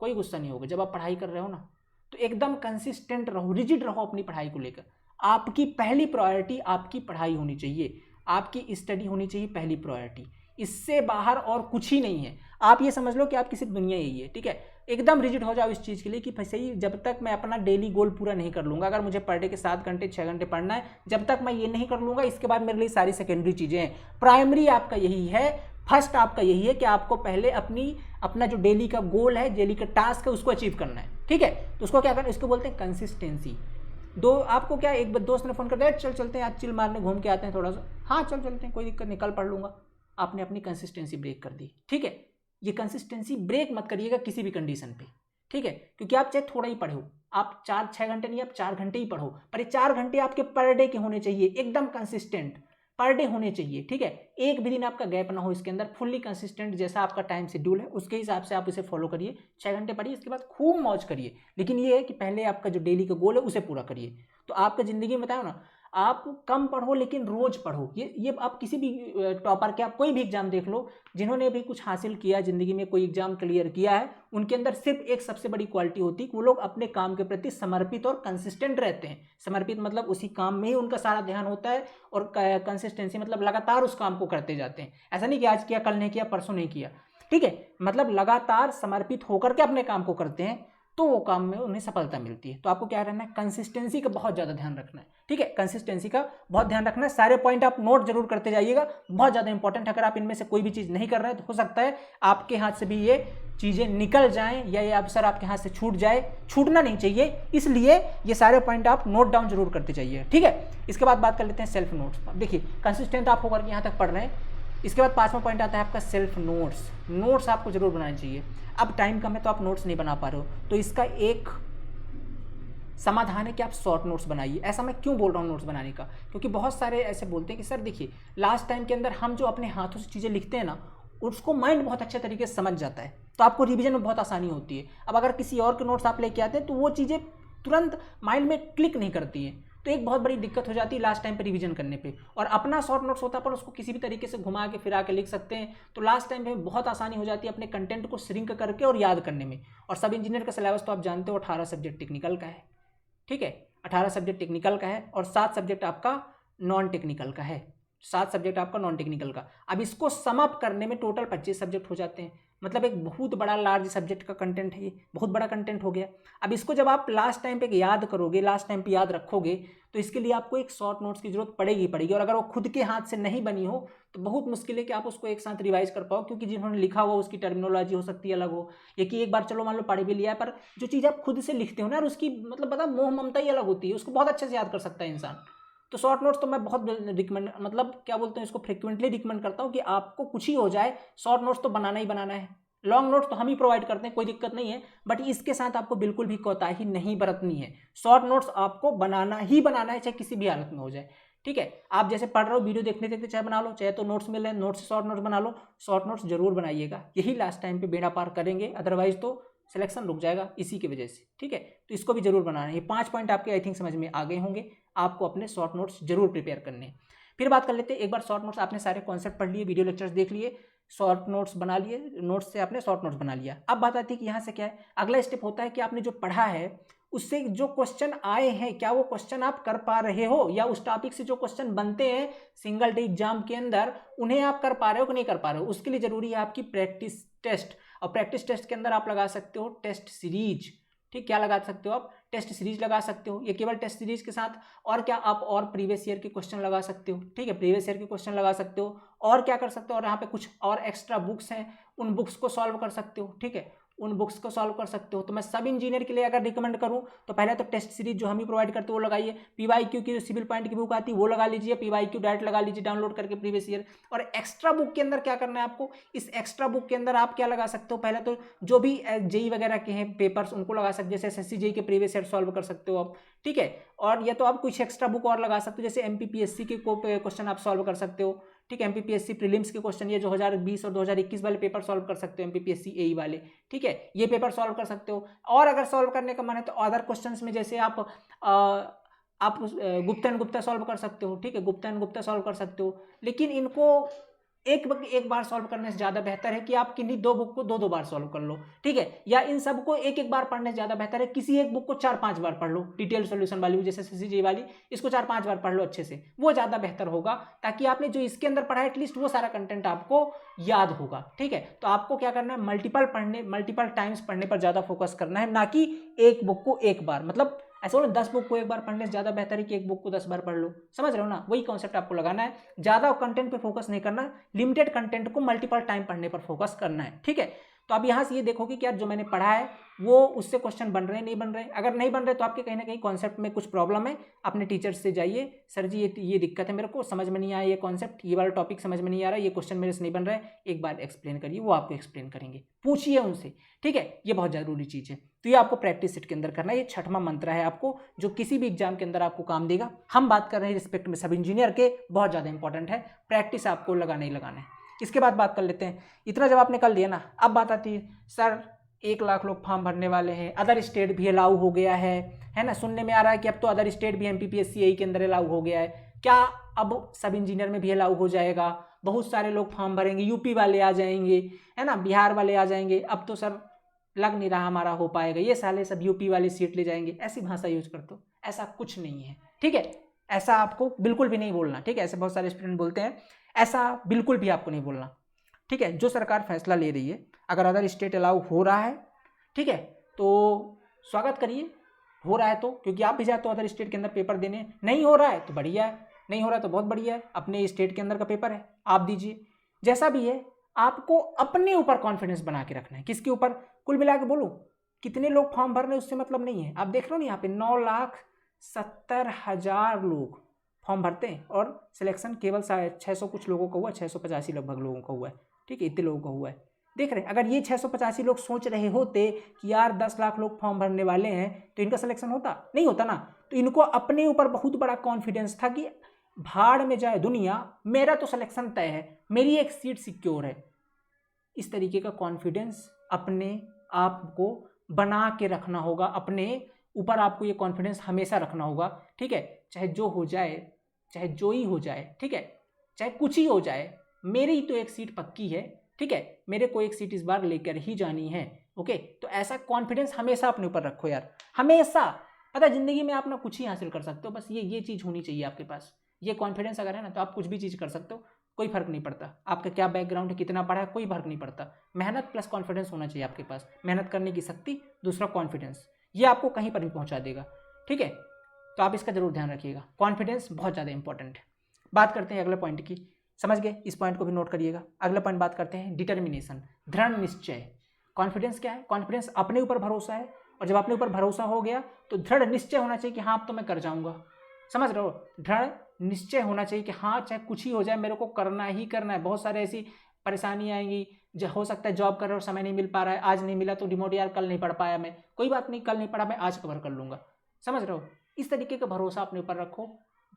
कोई गुस्सा नहीं होगा। जब आप पढ़ाई कर रहे हो ना तो एकदम कंसिस्टेंट रहो, रिजिड रहो अपनी पढ़ाई को लेकर। आपकी पहली प्रायोरिटी आपकी पढ़ाई होनी चाहिए, आपकी स्टडी होनी चाहिए पहली प्रायोरिटी, इससे बाहर और कुछ ही नहीं है। आप ये समझ लो कि आपकी सिर्फ दुनिया यही है, ठीक है। एकदम रिजिड हो जाओ इस चीज़ के लिए कि सही, जब तक मैं अपना डेली गोल पूरा नहीं कर लूँगा, अगर मुझे पर डे के 7 घंटे 6 घंटे पढ़ना है, जब तक मैं ये नहीं कर लूँगा, इसके बाद मेरे लिए सारी सेकेंडरी चीज़ें हैं। प्राइमरी आपका यही है, फर्स्ट आपका यही है कि आपको पहले अपना जो डेली का गोल है, डेली का टास्क है, उसको अचीव करना है, ठीक है। तो उसको क्या करना है, इसको बोलते हैं कंसिस्टेंसी। आपको क्या, एक दोस्त ने फोन कर दिया, चल चलते हैं आज चिल मारने, घूम के आते हैं थोड़ा सा, हाँ चल चलते हैं, कोई दिक्कत नहीं, कल पढ़ लूँगा। आपने अपनी कंसिस्टेंसी ब्रेक कर दी, ठीक है। ये कंसिस्टेंसी ब्रेक मत करिएगा किसी भी कंडीशन पे, ठीक है। क्योंकि आप चाहे थोड़ा ही पढ़ो, आप 4-6 घंटे नहीं, आप 4 घंटे ही पढ़ो, पर ये 4 घंटे आपके पर डे के होने चाहिए, एकदम कंसिस्टेंट पर डे होने चाहिए, ठीक है। एक भी दिन आपका गैप ना हो इसके अंदर, फुल्ली कंसिस्टेंट, जैसा आपका टाइम शेड्यूल है उसके हिसाब से आप इसे फॉलो करिए। 6 घंटे पढ़िए, इसके बाद खूब मौज करिए, लेकिन ये है कि पहले आपका जो डेली का गोल है उसे पूरा करिए। तो आपका ज़िंदगी में बताओ ना, आप कम पढ़ो लेकिन रोज पढ़ो। ये आप किसी भी टॉपर के, आप कोई भी एग्जाम देख लो, जिन्होंने भी कुछ हासिल किया जिंदगी में, कोई एग्जाम क्लियर किया है, उनके अंदर सिर्फ एक सबसे बड़ी क्वालिटी होती है कि वो लोग अपने काम के प्रति समर्पित और कंसिस्टेंट रहते हैं। समर्पित मतलब उसी काम में ही उनका सारा ध्यान होता है, और कंसिस्टेंसी मतलब लगातार उस काम को करते जाते हैं। ऐसा नहीं कि आज किया कल नहीं किया परसों नहीं किया, ठीक है, मतलब लगातार समर्पित होकर के अपने काम को करते हैं, तो वो काम में उन्हें सफलता मिलती है। तो आपको क्या रहना है, कंसिस्टेंसी का बहुत ज़्यादा ध्यान रखना है, ठीक है, कंसिस्टेंसी का बहुत ध्यान रखना है। सारे पॉइंट आप नोट जरूर करते जाइएगा, बहुत ज़्यादा इंपॉर्टेंट है। अगर आप इनमें से कोई भी चीज़ नहीं कर रहे हैं तो हो सकता है आपके हाथ से भी ये चीज़ें निकल जाएं, या ये अवसर आपके हाथ से छूट जाए। छूटना नहीं चाहिए, इसलिए ये सारे पॉइंट आप नोट डाउन जरूर करते जाइए, ठीक है। इसके बाद बात कर लेते हैं सेल्फ नोट्स। देखिए कंसिस्टेंट आप होकर यहाँ तक पढ़ रहे हैं। इसके बाद 5वां पॉइंट आता है आपका सेल्फ नोट्स। नोट्स आपको जरूर बनाने चाहिए। अब टाइम कम है तो आप नोट्स नहीं बना पा रहे हो, तो इसका एक समाधान है कि आप शॉर्ट नोट्स बनाइए। ऐसा मैं क्यों बोल रहा हूँ नोट्स बनाने का, क्योंकि बहुत सारे ऐसे बोलते हैं कि सर देखिए लास्ट टाइम के अंदर हम जो अपने हाथों से चीज़ें लिखते हैं ना, उसको माइंड बहुत अच्छे तरीके से समझ जाता है, तो आपको रिवीजन में बहुत आसानी होती है। अब अगर किसी और के नोट्स आप लेके आते हैं तो वो चीज़ें तुरंत माइंड में क्लिक नहीं करती हैं, तो एक बहुत बड़ी दिक्कत हो जाती है लास्ट टाइम पे रिवीजन करने पे। और अपना शॉर्ट नोट्स होता है पर उसको किसी भी तरीके से घुमा के फिरा के लिख सकते हैं, तो लास्ट टाइम पे बहुत आसानी हो जाती है अपने कंटेंट को श्रिंक करके और याद करने में। और सब इंजीनियर का सिलेबस तो आप जानते हो 18 सब्जेक्ट टेक्निकल का है, ठीक है, 18 सब्जेक्ट टेक्निकल का है और 7 सब्जेक्ट आपका नॉन टेक्निकल का है। 7 सब्जेक्ट आपका नॉन टेक्निकल का। अब इसको सम अप करने में टोटल 25 सब्जेक्ट हो जाते हैं, मतलब एक बहुत बड़ा लार्ज सब्जेक्ट का कंटेंट है, ये बहुत बड़ा कंटेंट हो गया। अब इसको जब आप लास्ट टाइम पे याद करोगे, लास्ट टाइम पे याद रखोगे, तो इसके लिए आपको एक शॉर्ट नोट्स की जरूरत पड़ेगी। और अगर वो खुद के हाथ से नहीं बनी हो तो बहुत मुश्किल है कि आप उसको एक साथ रिवाइज कर पाओ, क्योंकि जिन्होंने लिखा हुआ उसकी टर्मिनोलॉजी हो सकती है अलग हो, या कि एक बार चलो मान लो पढ़ भी लिया है, पर जो चीज़ आप खुद से लिखते हो ना, और उसकी मतलब पता मोह ममता ही अलग होती है, उसको बहुत अच्छे से याद कर सकता है इंसान। तो शॉर्ट नोट्स तो मैं बहुत रिकमेंड, मतलब क्या बोलते हैं इसको, फ्रिक्वेंटली रिकमेंड करता हूँ कि आपको कुछ ही हो जाए, शॉर्ट नोट्स तो बनाना ही बनाना है। लॉन्ग नोट्स तो हम ही प्रोवाइड करते हैं, कोई दिक्कत नहीं है, बट इसके साथ आपको बिल्कुल भी कोताही नहीं बरतनी है। शॉर्ट नोट्स आपको बनाना ही बनाना है, चाहे किसी भी हालत में हो जाए, ठीक है। आप जैसे पढ़ रहे हो, वीडियो देखते देखते चाहे बना लो, चाहे तो नोट्स मिल रहे हैं नोट्स से शॉर्ट नोट्स बना लो। शॉर्ट नोट्स जरूर बनाइएगा, यही लास्ट टाइम पे बेड़ा पार करेंगे, अदरवाइज तो सिलेक्शन रुक जाएगा इसी की वजह से, ठीक है। तो इसको भी जरूर बनाना है। ये 5 पॉइंट आपके आई थिंक समझ में आ गए होंगे। आपको अपने शॉर्ट नोट्स जरूर प्रिपेयर करने हैं। फिर बात कर लेते हैं, एक बार शॉर्ट नोट्स आपने सारे कॉन्सेप्ट पढ़ लिए, वीडियो लेक्चर्स देख लिए, शॉर्ट नोट्स बना लिए, नोट्स से आपने शॉर्ट नोट्स बना लिया। अब बात आती है कि यहाँ से क्या है, अगला स्टेप होता है कि आपने जो पढ़ा है उससे जो क्वेश्चन आए हैं, क्या वो क्वेश्चन आप कर पा रहे हो, या उस टॉपिक से जो क्वेश्चन बनते हैं सिंगल डे एग्जाम के अंदर, उन्हें आप कर पा रहे हो कि नहीं कर पा रहे हो। उसके लिए जरूरी है आपकी प्रैक्टिस टेस्ट, और प्रैक्टिस टेस्ट के अंदर आप लगा सकते हो टेस्ट सीरीज, ठीक, क्या लगा सकते हो आप, टेस्ट सीरीज लगा सकते हो। ये केवल टेस्ट सीरीज के साथ और क्या, आप और प्रीवियस ईयर के क्वेश्चन लगा सकते हो, ठीक है, प्रीवियस ईयर के क्वेश्चन लगा सकते हो। और क्या कर सकते हो, और यहाँ पे कुछ और एक्स्ट्रा बुक्स हैं, उन बुक्स को सॉल्व कर सकते हो, ठीक है, उन बुक्स को सॉल्व कर सकते हो। तो मैं सब इंजीनियर के लिए अगर रिकमेंड करूं तो पहले तो टेस्ट सीरीज जो हम ही प्रोवाइड करते हैं वो लगाइए। पीवाईक्यू की जो सिविल पॉइंट की बुक आती है वो लगा लीजिए, पीवाईक्यू डायरेक्ट लगा लीजिए डाउनलोड करके प्रीवियस ईयर। और एक्स्ट्रा बुक के अंदर क्या करना है आपको, इस एक्स्ट्रा बुक के अंदर आप क्या लगा सकते हो, पहले तो जो भी जेई वगैरह के हैं पेपर्स उनको लगा सकते हो, जैसे एसएससी जेई के प्रीवियस ईयर सॉल्व कर सकते हो आप, ठीक है। और या तो आप कुछ एक्स्ट्रा बुक और लगा सकते हो, जैसे एमपीपीएससी के क्वेश्चन आप सॉल्व कर सकते हो, ठीक है, एमपीपीएससी प्रीलिम्स के क्वेश्चन ये 2020 और 2021 वाले पेपर सॉल्व कर सकते हो, एमपीपीएससी एई वाले, ठीक है, ये पेपर सॉल्व कर सकते हो। और अगर सॉल्व करने का मन है तो अदर क्वेश्चंस में जैसे आप गुप्ता एंड गुप्ता सॉल्व कर सकते हो, ठीक है, गुप्ता एंड गुप्ता सॉल्व कर सकते हो। लेकिन इनको एक बार सॉल्व करने से ज़्यादा बेहतर है कि आप किन्हीं 2 बुक को 2 बार सॉल्व कर लो, ठीक है, या इन सब को एक बार पढ़ने से ज़्यादा बेहतर है किसी एक बुक को 4-5 बार पढ़ लो, डिटेल सॉल्यूशन वाली जैसे एसएससी वाली, इसको 4-5 बार पढ़ लो अच्छे से, वो ज़्यादा बेहतर होगा, ताकि आपने जो इसके अंदर पढ़ा है एटलीस्ट वो सारा कंटेंट आपको याद होगा, ठीक है। तो आपको क्या करना है, मल्टीपल टाइम्स पढ़ने पर ज़्यादा फोकस करना है, ना कि एक बुक को एक बार, मतलब ऐसा बोलो 10 बुक को एक बार पढ़ने से ज़्यादा बेहतर है कि एक बुक को 10 बार पढ़ लो, समझ रहे हो ना, वही कॉन्सेप्ट आपको लगाना है। ज़्यादा कंटेंट पे फोकस नहीं करना, लिमिटेड कंटेंट को मल्टीपल टाइम पढ़ने पर फोकस करना है, ठीक है। तो आप यहाँ से ये देखोगे कि यार जो मैंने पढ़ा है वो उससे क्वेश्चन बन रहे हैं नहीं बन रहे हैं। अगर नहीं बन रहे तो आपके कहीं ना कहीं कॉन्सेप्ट में कुछ प्रॉब्लम है, अपने टीचर से जाइए, सर जी ये दिक्कत है, मेरे को समझ में नहीं आया, ये कॉन्सेप्ट, ये वाला टॉपिक समझ में नहीं आ रहा, ये क्वेश्चन मेरे से नहीं बन रहा है, एक बार एक्सप्लेन करिए, वो आपको एक्सप्लेन करेंगे, पूछिए उनसे, ठीक है, ये बहुत ज़रूरी चीज़ है। तो ये आपको प्रैक्टिस सेट के अंदर करना है, ये 6वां मंत्र है आपको, जो किसी भी एग्जाम के अंदर आपको काम देगा। हम बात कर रहे हैं रिस्पेक्ट में सब इंजीनियर के, बहुत ज़्यादा इंपॉर्टेंट है, प्रैक्टिस आपको लगाना ही लगाना है। इसके बाद बात कर लेते हैं, इतना जब आपने कर लिया ना, अब बात आती है सर 1 लाख लोग फॉर्म भरने वाले हैं। अदर स्टेट भी अलाउ हो गया है ना। सुनने में आ रहा है कि अब तो अदर स्टेट भी MPPSC AE के अंदर अलाउ हो गया है। क्या अब सब इंजीनियर में भी अलाउ हो जाएगा? बहुत सारे लोग फॉर्म भरेंगे, यूपी वाले आ जाएंगे, है ना, बिहार वाले आ जाएंगे। अब तो सर लग नहीं रहा हमारा हो पाएगा, ये साले सब यूपी वाले सीट ले जाएंगे, ऐसी भाषा यूज करते हो। ऐसा कुछ नहीं है, ठीक है। ऐसा आपको बिल्कुल भी नहीं बोलना, ठीक है। ऐसे बहुत सारे स्टूडेंट बोलते हैं, ऐसा बिल्कुल भी आपको नहीं बोलना, ठीक है। जो सरकार फैसला ले रही है, अगर अदर स्टेट अलाउ हो रहा है, ठीक है, तो स्वागत करिए। हो रहा है तो, क्योंकि आप भी जाते हो अदर स्टेट के अंदर पेपर देने। नहीं हो रहा है तो बढ़िया है, नहीं हो रहा है तो बहुत बढ़िया है। अपने स्टेट के अंदर का पेपर है, आप दीजिए। जैसा भी है, आपको अपने ऊपर कॉन्फिडेंस बना के रखना है। किसके ऊपर? कुल मिला के बोलो, कितने लोग फॉर्म भर रहे हैं उससे मतलब नहीं है। आप देख लो ना, यहाँ पे 9,70,000 लोग फॉर्म भरते हैं और सिलेक्शन केवल 600 कुछ लोगों का हुआ, 685 लगभग लोगों का हुआ है, ठीक है, इतने लोगों का हुआ है। देख रहे हैं, अगर ये 685 लोग सोच रहे होते कि यार 10 लाख लोग फॉर्म भरने वाले हैं तो इनका सिलेक्शन होता, नहीं होता ना। तो इनको अपने ऊपर बहुत बड़ा कॉन्फिडेंस था कि भाड़ में जाए दुनिया, मेरा तो सिलेक्शन तय है, मेरी एक सीट सिक्योर है। इस तरीके का कॉन्फिडेंस अपने आप को बना के रखना होगा, अपने ऊपर आपको ये कॉन्फिडेंस हमेशा रखना होगा, ठीक है। चाहे जो हो जाए, चाहे जो ही हो जाए, ठीक है, चाहे कुछ ही हो जाए, मेरी तो एक सीट पक्की है, ठीक है, मेरे को एक सीट इस बार लेकर ही जानी है। ओके, तो ऐसा कॉन्फिडेंस हमेशा अपने ऊपर रखो यार, हमेशा। पता है, जिंदगी में आप ना कुछ ही हासिल कर सकते हो, बस ये चीज़ होनी चाहिए आपके पास। ये कॉन्फिडेंस अगर है ना, तो आप कुछ भी चीज़ कर सकते हो, कोई फर्क नहीं पड़ता आपका क्या बैकग्राउंड है, कितना पढ़ा है, कोई फर्क नहीं पड़ता। मेहनत प्लस कॉन्फिडेंस होना चाहिए आपके पास, मेहनत करने की शक्ति, दूसरा कॉन्फिडेंस, ये आपको कहीं पर भी पहुंचा देगा, ठीक है। तो आप इसका जरूर ध्यान रखिएगा, कॉन्फिडेंस बहुत ज़्यादा इंपॉर्टेंट है। बात करते हैं अगले पॉइंट की, समझ गए, इस पॉइंट को भी नोट करिएगा। अगला पॉइंट बात करते हैं डिटर्मिनेशन, दृढ़ निश्चय। कॉन्फिडेंस क्या है? कॉन्फिडेंस अपने ऊपर भरोसा है, और जब अपने ऊपर भरोसा हो गया तो दृढ़ निश्चय होना चाहिए कि हाँ अब तो मैं कर जाऊंगा। समझ रहे हो? दृढ़ निश्चय होना चाहिए कि हाँ चाहे कुछ ही हो जाए, मेरे को करना ही करना है। बहुत सारे ऐसी परेशानी आएंगी, जो हो सकता है जॉब कर रहे हो, समय नहीं मिल पा रहा है, आज नहीं मिला तो डिमोट, यार कल नहीं पढ़ पाया मैं, कोई बात नहीं, कल नहीं पढ़ा मैं आज कवर कर लूंगा। समझ रहे हो? इस तरीके का भरोसा अपने ऊपर रखो,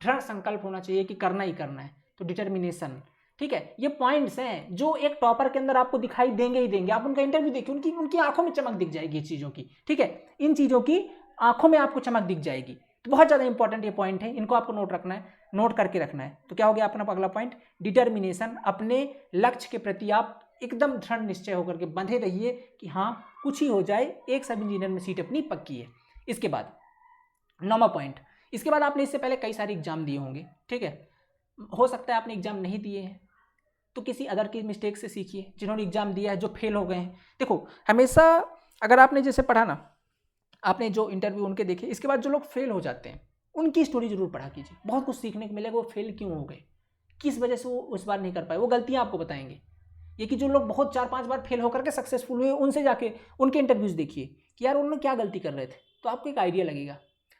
दृढ़ संकल्प होना चाहिए कि करना ही करना है, तो डिटर्मिनेशन, ठीक है। ये पॉइंट्स हैं जो एक टॉपर के अंदर आपको दिखाई देंगे ही देंगे। आप उनका इंटरव्यू देखिए, उनकी आंखों में चमक दिख जाएगी चीज़ों की, ठीक है, इन चीज़ों की आंखों में आपको चमक दिख जाएगी। तो बहुत ज़्यादा इंपॉर्टेंट ये पॉइंट है, इनको आपको नोट रखना है, नोट करके रखना है। तो क्या हो गया अपना अगला पॉइंट, डिटर्मिनेशन। अपने लक्ष्य के प्रति आप एकदम दृढ़ निश्चय होकर के बंधे रहिए कि हाँ कुछ ही हो जाए, एक सब इंजीनियर में सीट अपनी पक्की है। इसके बाद 9वां पॉइंट, इसके बाद आपने इससे पहले कई सारे एग्जाम दिए होंगे, ठीक है, हो सकता है आपने एग्जाम नहीं दिए हैं, तो किसी अदर की मिस्टेक से सीखिए, जिन्होंने एग्जाम दिया है, जो फेल हो गए हैं। देखो हमेशा अगर आपने जैसे पढ़ा ना, आपने जो इंटरव्यू उनके देखे, इसके बाद जो लोग फेल हो जाते हैं उनकी स्टोरी जरूर पढ़ा कीजिए, बहुत कुछ सीखने को मिलेगा। वो फेल क्यों हो गए, किस वजह से वो उस बार नहीं कर पाए, वो गलतियां आपको बताएंगे। ये कि जो लोग बहुत 4-5 बार फेल होकर के सक्सेसफुल हुए, उनसे जाके उनके इंटरव्यूज देखिए कि यार उन्होंने क्या गलती कर रहे थे, तो आपको एक आइडिया लगेगा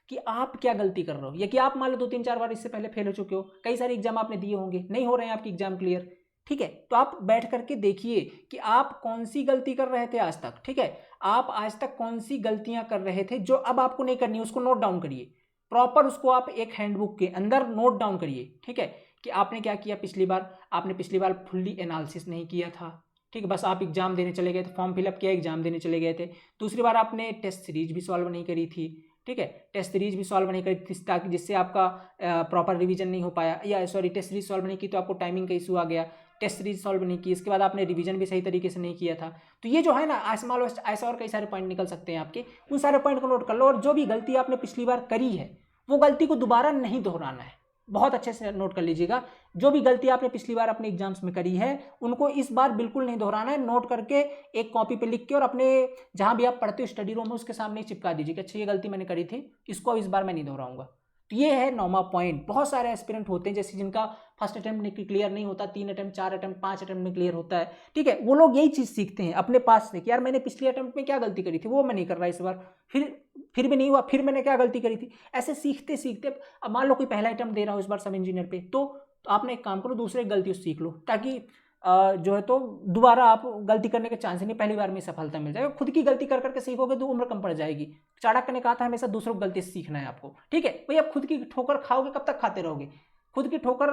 कि आप क्या गलती कर रहे हो। या कि आप मान लो 2-3-4 बार इससे पहले फेल हो चुके हो, कई सारे एग्जाम आपने दिए होंगे, नहीं हो रहे हैं आपके एग्जाम क्लियर, ठीक है, तो आप बैठ करके देखिए कि आप कौन सी गलती कर रहे थे आज तक, ठीक है, आप आज तक कौन सी गलतियां कर रहे थे जो अब आपको नहीं करनी है, उसको नोट डाउन करिए प्रॉपर, उसको आप एक हैंडबुक के अंदर नोट डाउन करिए, ठीक है, कि आपने क्या किया पिछली बार। आपने पिछली बार फुल्ली एनालिसिस नहीं किया था, ठीक है, बस आप एग्जाम देने चले गए थे, फॉर्म फिलअप किया, एग्जाम देने चले गए थे। दूसरी बार आपने टेस्ट सीरीज भी सॉल्व नहीं करी थी, ठीक है, टेस्ट सीरीज भी सॉल्व नहीं करी थी, ताकि जिससे आपका प्रॉपर रिवीजन नहीं हो पाया, या सॉरी टेस्ट सीरीज सॉल्व नहीं की तो आपको टाइमिंग का इशू आ गया, टेस्ट सीरीज सॉल्व नहीं की, इसके बाद आपने रिवीजन भी सही तरीके से नहीं किया था। तो ये जो है ना, ऐसा और कई सारे पॉइंट निकल सकते हैं आपके, उन सारे पॉइंट को नोट कर लो, और जो भी गलती आपने पिछली बार करी है वो गलती को दोबारा नहीं दोहराना है। बहुत अच्छे से नोट कर लीजिएगा, जो भी गलती आपने पिछली बार अपने एग्जाम्स में करी है उनको इस बार बिल्कुल नहीं दोहराना है। नोट करके एक कॉपी पे लिख के और अपने जहां भी आप पढ़ते हो स्टडी रूम में उसके सामने चिपका दीजिए कि अच्छा ये गलती मैंने करी थी, इसको इस बार मैं नहीं दोहराऊंगा। तो ये है 9वां पॉइंट। बहुत सारे एस्पिरेंट होते हैं जैसे जिनका फर्स्ट अटेम्प्ट में क्लियर नहीं होता, 3 अटेम्प्ट 4 अटेम्प्ट 5 अटेम्प्ट में क्लियर होता है, ठीक है, वो लोग यही चीज़ सीखते हैं अपने पास से कि यार मैंने पिछले अटेम्प्ट में क्या गलती करी थी वो मैं नहीं कर रहा इस बार, फिर भी नहीं हुआ, फिर मैंने क्या गलती करी थी। ऐसे सीखते सीखते अब मान लो कोई पहला अटेम्प्ट दे रहा हो इस बार सब इंजीनियर पे, तो आपने एक काम करो, दूसरे गलती उससे सीख लो, ताकि जो है तो दोबारा आप गलती करने के चांस नहीं, पहली बार में सफलता मिल जाएगा। खुद की गलती कर करके सीखोगे तो उम्र कम पड़ जाएगी। चाणक्य ने कहा था हमेशा दूसरों की गलती से सीखना है आपको, ठीक है भाई। आप खुद की ठोकर खाओगे कब तक खाते रहोगे, खुद की ठोकर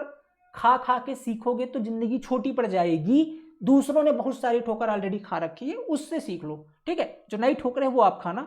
खा खा के सीखोगे तो जिंदगी छोटी पड़ जाएगी, दूसरों ने बहुत सारी ठोकर ऑलरेडी खा रखी है, उससे सीख लो, ठीक है। जो नई ठोकर है वो आप खाना,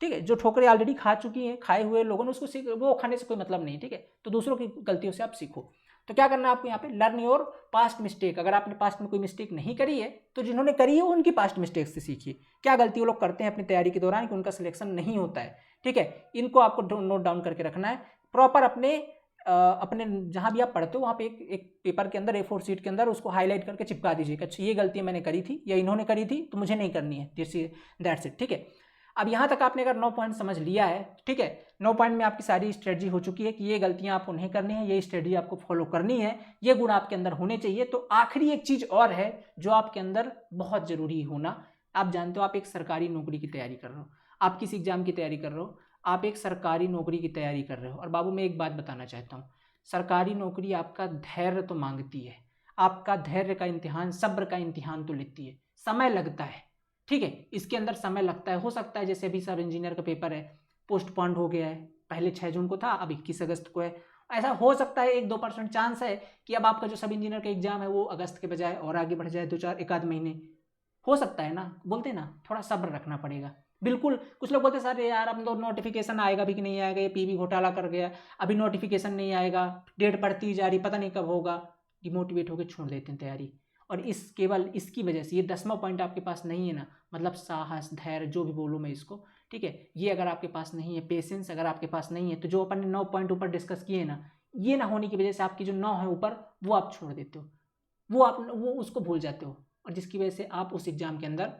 ठीक है। जो ठोकरें ऑलरेडी खा चुकी हैं, खाए हुए लोगों ने, उसको सीख, वो खाने से कोई मतलब नहीं, ठीक है। तो दूसरों की गलतियों से आप सीखो। तो क्या करना है आपको यहाँ पे, लर्न योर पास्ट मिस्टेक। अगर आपने पास्ट में कोई मिस्टेक नहीं करी है तो जिन्होंने करी है उनकी पास्ट मिस्टेक से सीखिए। क्या गलती वो लोग करते हैं अपनी तैयारी के दौरान कि उनका सिलेक्शन नहीं होता है, ठीक है। इनको आपको नोट डाउन करके रखना है प्रॉपर। अपने जहाँ भी आप पढ़ते हो वहाँ पे एक पेपर के अंदर A4 शीट के अंदर उसको हाईलाइट करके चिपका दीजिए कि अच्छा ये गलती मैंने करी थी या इन्होंने करी थी तो मुझे नहीं करनी है, दैट्स इट, ठीक है। अब यहाँ तक आपने अगर 9 पॉइंट समझ लिया है, ठीक है, 9 पॉइंट में आपकी सारी स्ट्रेटजी हो चुकी है कि ये गलतियाँ आपको नहीं करनी है, ये स्ट्रेटजी आपको फॉलो करनी है, ये गुण आपके अंदर होने चाहिए। तो आखिरी एक चीज़ और है जो आपके अंदर बहुत ज़रूरी होना। आप जानते हो आप एक सरकारी नौकरी की तैयारी कर रहे हो, आप किस एग्जाम की तैयारी कर रहे हो, आप एक सरकारी नौकरी की तैयारी कर रहे हो। और बाबू मैं एक बात बताना चाहता हूँ, सरकारी नौकरी आपका धैर्य तो मांगती है, आपका धैर्य का इम्तिहान, सब्र का इम्तिहान तो लेती है, समय लगता है, ठीक है। इसके अंदर समय लगता है। हो सकता है जैसे अभी सब इंजीनियर का पेपर है, पोस्टपोन्ड हो गया है, पहले 6 जून को था, अब 21 अगस्त को है। ऐसा हो सकता है 1-2% चांस है कि अब आपका जो सब इंजीनियर का एग्जाम है वो अगस्त के बजाय और आगे बढ़ जाए, 1-4 महीने हो सकता है ना। बोलते हैं ना थोड़ा सब्र रखना पड़ेगा। बिल्कुल, कुछ लोग बोलते हैं सर यार अब तो नोटिफिकेशन आएगा भी कि नहीं आएगा, ये पीवी घोटाला कर गया, अभी नोटिफिकेशन नहीं आएगा, डेट बढ़ती जा रही, पता नहीं कब होगा, डिमोटिवेट होकर छोड़ देते हैं तैयारी। और केवल इसकी वजह से, ये 10वां पॉइंट आपके पास नहीं है ना, मतलब साहस, धैर्य, जो भी बोलूँ मैं इसको, ठीक है, ये अगर आपके पास नहीं है, पेशेंस अगर आपके पास नहीं है, तो जो अपन ने 9 पॉइंट ऊपर डिस्कस किए ना, ये ना होने की वजह से आपकी जो 9 है ऊपर वो आप छोड़ देते हो, वो उसको भूल जाते हो, और जिसकी वजह से आप उस एग्जाम के अंदर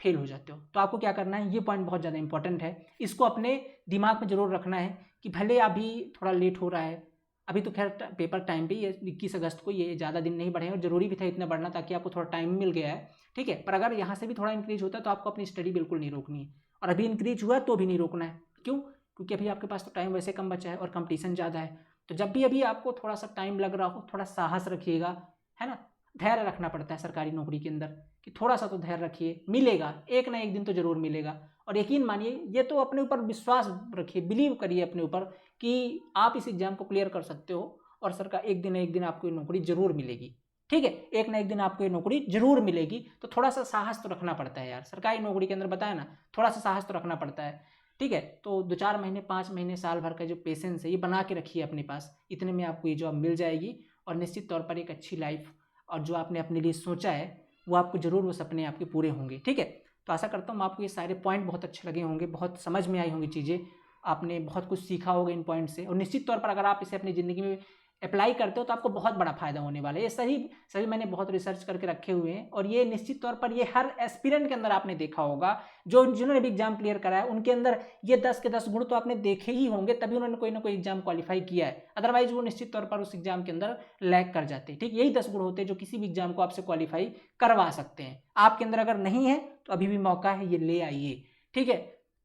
फेल हो जाते हो। तो आपको क्या करना है, ये पॉइंट बहुत ज़्यादा इंपॉर्टेंट है, इसको अपने दिमाग में जरूर रखना है कि भले अभी थोड़ा लेट हो रहा है, अभी तो खैर पेपर टाइम पे ये 21 अगस्त को, ये ज़्यादा दिन नहीं बढ़े और ज़रूरी भी था इतना बढ़ना ताकि आपको थोड़ा टाइम मिल गया है, ठीक है। पर अगर यहाँ से भी थोड़ा इंक्रीज होता है तो आपको अपनी स्टडी बिल्कुल नहीं रोकनी है, और अभी इंक्रीज हुआ है तो भी नहीं रोकना है। क्यों? क्योंकि अभी आपके पास तो टाइम वैसे कम बचा है और कंपटीशन ज़्यादा है। तो जब भी अभी आपको थोड़ा सा टाइम लग रहा हो, थोड़ा साहस रखिएगा, है ना। धैर्य रखना पड़ता है सरकारी नौकरी के अंदर, कि थोड़ा सा तो धैर्य रखिए, मिलेगा, एक ना एक दिन तो जरूर मिलेगा। और यकीन मानिए, ये तो अपने ऊपर विश्वास रखिए, बिलीव करिए अपने ऊपर कि आप इस एग्जाम को क्लियर कर सकते हो, और सरकार एक दिन ना एक दिन आपको ये नौकरी जरूर मिलेगी, ठीक है, एक ना एक दिन आपको ये नौकरी जरूर मिलेगी। तो थोड़ा सा साहस तो रखना पड़ता है यार, सरकारी नौकरी के अंदर बताया ना, थोड़ा सा साहस तो रखना पड़ता है, ठीक है। तो 2-4 महीने, 5 महीने, साल भर का जो पेशेंस है ये बना के रखिए अपने पास, इतने में आपको ये जॉब मिल जाएगी, और निश्चित तौर पर एक अच्छी लाइफ, और जो आपने अपने लिए सोचा है वो आपको जरूर, वो सपने आपके पूरे होंगे, ठीक है। तो आशा करता हूँ आपको ये सारे पॉइंट बहुत अच्छे लगे होंगे, बहुत समझ में आई होंगी चीज़ें, आपने बहुत कुछ सीखा होगा इन पॉइंट से, और निश्चित तौर पर अगर आप इसे अपनी ज़िंदगी में अप्लाई करते हो तो आपको बहुत बड़ा फायदा होने वाला है। ये सही मैंने बहुत रिसर्च करके रखे हुए हैं, और ये निश्चित तौर पर ये हर एस्पिरेंट के अंदर आपने देखा होगा, जिन्होंने भी एग्जाम क्लियर करा है उनके अंदर ये 10 के 10 गुण तो आपने देखे ही होंगे, तभी उन्होंने कोई ना कोई एग्जाम क्वालिफाई किया है, अदरवाइज वो निश्चित तौर पर उस एग्जाम के अंदर लैग कर जाते हैं, ठीक। यही 10 गुण होते हैं जो किसी भी एग्जाम को आपसे क्वालिफाई करवा सकते हैं। आपके अंदर अगर नहीं है तो अभी भी मौका है, ये ले आइए, ठीक है।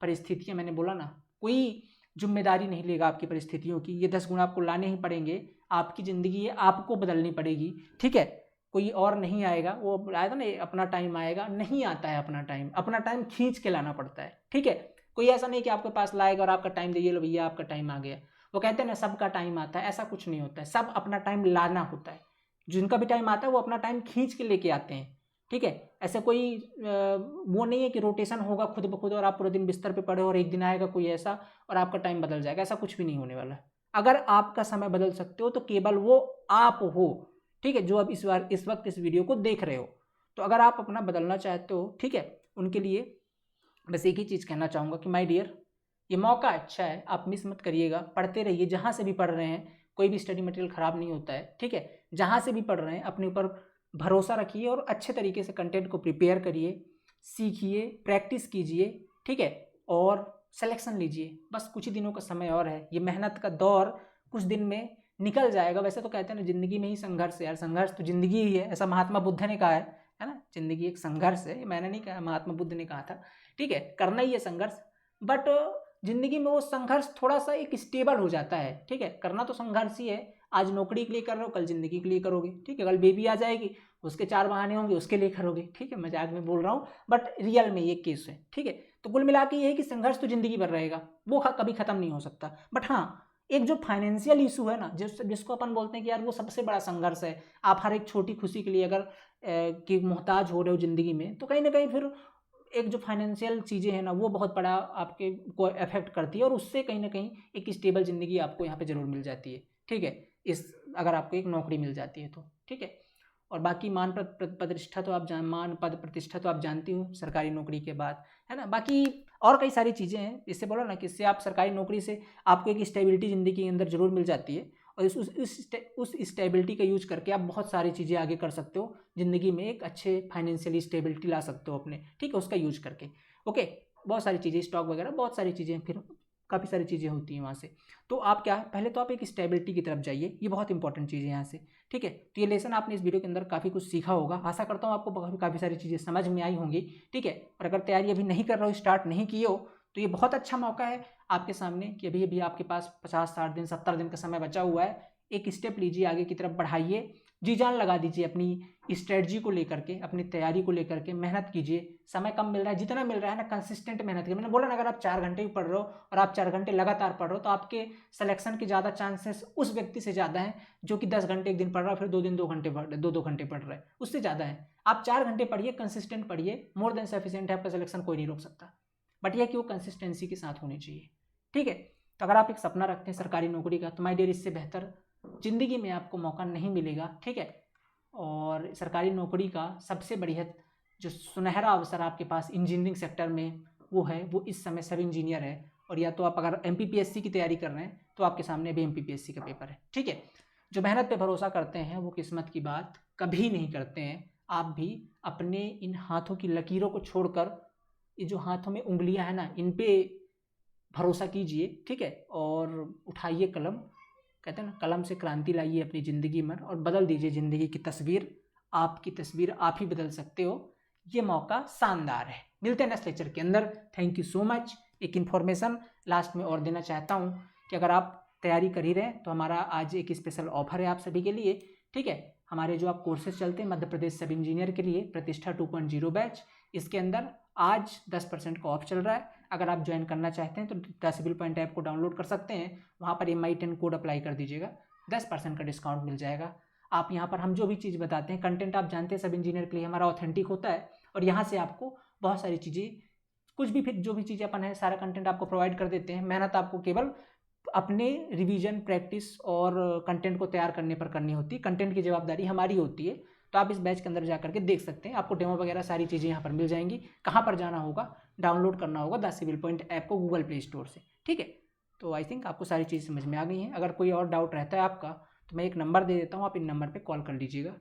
परिस्थितियां, मैंने बोला ना, कोई जिम्मेदारी नहीं लेगा आपकी परिस्थितियों की, ये 10 गुण आपको लाने ही पड़ेंगे, आपकी ज़िंदगी ये आपको बदलनी पड़ेगी, ठीक है। कोई और नहीं आएगा, वो आया था ना अपना टाइम आएगा, नहीं आता है अपना टाइम खींच के लाना पड़ता है, ठीक है। कोई ऐसा नहीं कि आपके पास लाएगा और आपका टाइम दे, लो भैया आपका टाइम आ गया। वो कहते हैं ना सबका टाइम आता है, ऐसा कुछ नहीं होता है, सब अपना टाइम लाना होता है। जिनका भी टाइम आता है वो अपना टाइम खींच के लेके आते हैं, ठीक है। ऐसे कोई वो नहीं है कि रोटेशन होगा खुद ब खुद और आप पूरे दिन बिस्तर पे पड़े हो और एक दिन आएगा कोई ऐसा और आपका टाइम बदल जाएगा, ऐसा कुछ भी नहीं होने वाला। अगर आपका समय बदल सकते हो तो केवल वो आप हो, ठीक है, जो अब इस वक्त इस वीडियो को देख रहे हो। तो अगर आप अपना बदलना चाहते हो, ठीक है, उनके लिए बस एक ही चीज़ कहना चाहूँगा कि माय डियर, ये मौका अच्छा है, आप मिस मत करिएगा, पढ़ते रहिए, जहाँ से भी पढ़ रहे हैं, कोई भी स्टडी मटेरियल ख़राब नहीं होता है, ठीक है। जहाँ से भी पढ़ रहे हैं अपने ऊपर भरोसा रखिए और अच्छे तरीके से कंटेंट को प्रिपेयर करिए, सीखिए, प्रैक्टिस कीजिए, ठीक है, और सिलेक्शन लीजिए। बस कुछ ही दिनों का समय और है, ये मेहनत का दौर कुछ दिन में निकल जाएगा। वैसे तो कहते हैं ना ज़िंदगी में ही संघर्ष है यार, संघर्ष तो ज़िंदगी ही है, ऐसा महात्मा बुद्ध ने कहा है ना, ज़िंदगी एक संघर्ष है, मैंने नहीं कहा, महात्मा बुद्ध ने कहा था, ठीक है। करना ही है संघर्ष, बट ज़िंदगी में वो संघर्ष थोड़ा सा एक स्टेबल हो जाता है, ठीक है। करना तो संघर्ष ही है, आज नौकरी के लिए कर रहे हो, कल ज़िंदगी के लिए करोगे, ठीक है। कल बेबी आ जाएगी, उसके 4 बहाने होंगे, उसके लिए करोगे, ठीक है। मजाक में बोल रहा हूँ बट रियल में ये केस है, ठीक है। तो कुल मिला के ये है कि संघर्ष तो ज़िंदगी भर रहेगा, वो कभी ख़त्म नहीं हो सकता। बट हाँ, एक जो फाइनेंशियल इशू है ना, जिसको अपन बोलते हैं कि यार वो सबसे बड़ा संघर्ष है, आप हर एक छोटी खुशी के लिए अगर कि मोहताज हो रहे हो ज़िंदगी में, तो कहीं ना कहीं फिर एक जो फाइनेंशियल चीज़ें हैं ना वो बहुत बड़ा आपके को अफेक्ट करती है, और उससे कहीं ना कहीं एक स्टेबल ज़िंदगी आपको यहाँ पे ज़रूर मिल जाती है। ठीक है, इस अगर आपको एक नौकरी मिल जाती है तो ठीक है। और बाकी मान प्रतिष्ठा तो आप मान पद प्रतिष्ठा तो आप जानती हो सरकारी नौकरी के बाद, है ना। बाकी और कई सारी चीज़ें हैं, इससे बोलो ना कि इससे आप सरकारी नौकरी से आपको एक स्टेबिलिटी ज़िंदगी के अंदर ज़रूर मिल जाती है, और उस स्टेबिलिटी का यूज करके आप बहुत सारी चीज़ें आगे कर सकते हो ज़िंदगी में, एक अच्छे फाइनेंशियली स्टेबिलिटी ला सकते हो अपने, ठीक है, उसका यूज करके। ओके, बहुत सारी चीज़ें, स्टॉक वगैरह बहुत सारी चीज़ें, फिर काफ़ी सारी चीज़ें होती हैं वहाँ से। तो आप क्या है, पहले तो आप एक स्टेबिलिटी की तरफ जाइए, ये बहुत इंपॉर्टेंट चीज़ है यहाँ से। ठीक है, तो ये लेसन आपने इस वीडियो के अंदर काफ़ी कुछ सीखा होगा, आशा करता हूँ आपको काफ़ी सारी चीज़ें समझ में आई होंगी। ठीक है, और अगर तैयारी अभी नहीं कर रहे हो, स्टार्ट नहीं किए हो, तो ये बहुत अच्छा मौका है आपके सामने कि अभी अभी आपके पास 50-60 दिन 70 दिन का समय बचा हुआ है। एक स्टेप लीजिए, आगे की तरफ बढ़ाइए, जी जान लगा दीजिए अपनी स्ट्रेटजी को लेकर के, अपनी तैयारी को लेकर के, मेहनत कीजिए। समय कम मिल रहा है, जितना मिल रहा है ना कंसिस्टेंट मेहनत कीजिए। मैंने बोला ना, अगर आप 4 घंटे भी पढ़ रहे हो और आप 4 घंटे लगातार पढ़ रहे हो, तो आपके सिलेक्शन के ज़्यादा चांसेस उस व्यक्ति से ज़्यादा है जो कि 10 घंटे एक दिन पढ़ रहा है, फिर 2 दिन 2 घंटे पढ़ 2 घंटे पढ़ रहा है, उससे ज़्यादा है। आप 4 घंटे पढ़िए, कंसिस्टेंट पढ़िए, मोर देन सफिशिएंट है, आपका सिलेक्शन कोई नहीं रोक सकता। बट यह कि वो कंसिस्टेंसी के साथ होनी चाहिए। ठीक है, तो अगर आप एक सपना रखते हैं सरकारी नौकरी का, तो माय डियर इससे बेहतर ज़िंदगी में आपको मौका नहीं मिलेगा। ठीक है, और सरकारी नौकरी का सबसे बढ़िया जो सुनहरा अवसर आपके पास इंजीनियरिंग सेक्टर में वो है, वो इस समय सब इंजीनियर है। और या तो आप अगर MPPSC की तैयारी कर रहे हैं तो आपके सामने भी MPPSC का पेपर है। ठीक है, जो मेहनत पे भरोसा करते हैं वो किस्मत की बात कभी नहीं करते हैं। आप भी अपने इन हाथों की लकीरों को छोड़कर, ये जो हाथों में उंगलियां हैं ना, इन पे भरोसा कीजिए। ठीक है, और उठाइए कलम, कहते हैं ना, कलम से क्रांति लाइए अपनी ज़िंदगी में और बदल दीजिए ज़िंदगी की तस्वीर। आपकी तस्वीर आप ही बदल सकते हो, ये मौका शानदार है। मिलते हैं नेक्स्ट लेक्चर के अंदर। Thank you so much. एक इन्फॉर्मेशन लास्ट में और देना चाहता हूँ कि अगर आप तैयारी कर ही रहे हैं तो हमारा आज एक स्पेशल ऑफर है आप सभी के लिए। ठीक है, हमारे जो आप कोर्सेज चलते हैं मध्य प्रदेश सब इंजीनियर के लिए, प्रतिष्ठा 2.0 बैच, इसके अंदर आज 10% का ऑफ चल रहा है। अगर आप ज्वाइन करना चाहते हैं तो डेसिबल पॉइंट ऐप को डाउनलोड कर सकते हैं, वहाँ पर MI10 कोड अप्लाई कर दीजिएगा, 10% का डिस्काउंट मिल जाएगा। आप यहाँ पर हम जो भी चीज़ बताते हैं, कंटेंट आप जानते हैं सब इंजीनियर के लिए हमारा ऑथेंटिक होता है, और यहाँ से आपको बहुत सारी चीज़ें, कुछ भी फिर जो भी चीज़ें अपन है, सारा कंटेंट आपको प्रोवाइड कर देते हैं। मेहनत आपको केवल अपने रिवीजन, प्रैक्टिस और कंटेंट को तैयार करने पर करनी होती है। कंटेंट की जवाबदारी हमारी होती है। तो आप इस बैच के अंदर जा करके देख सकते हैं, आपको डेमो वगैरह सारी चीज़ें यहाँ पर मिल जाएंगी। कहाँ पर जाना होगा, डाउनलोड करना होगा द सिविल पॉइंट ऐप को गूगल प्ले स्टोर से। ठीक है, तो आई थिंक आपको सारी चीज़ समझ में आ गई हैं। अगर कोई और डाउट रहता है आपका तो मैं एक नंबर दे देता हूँ, आप इन नंबर पर कॉल कर लीजिएगा,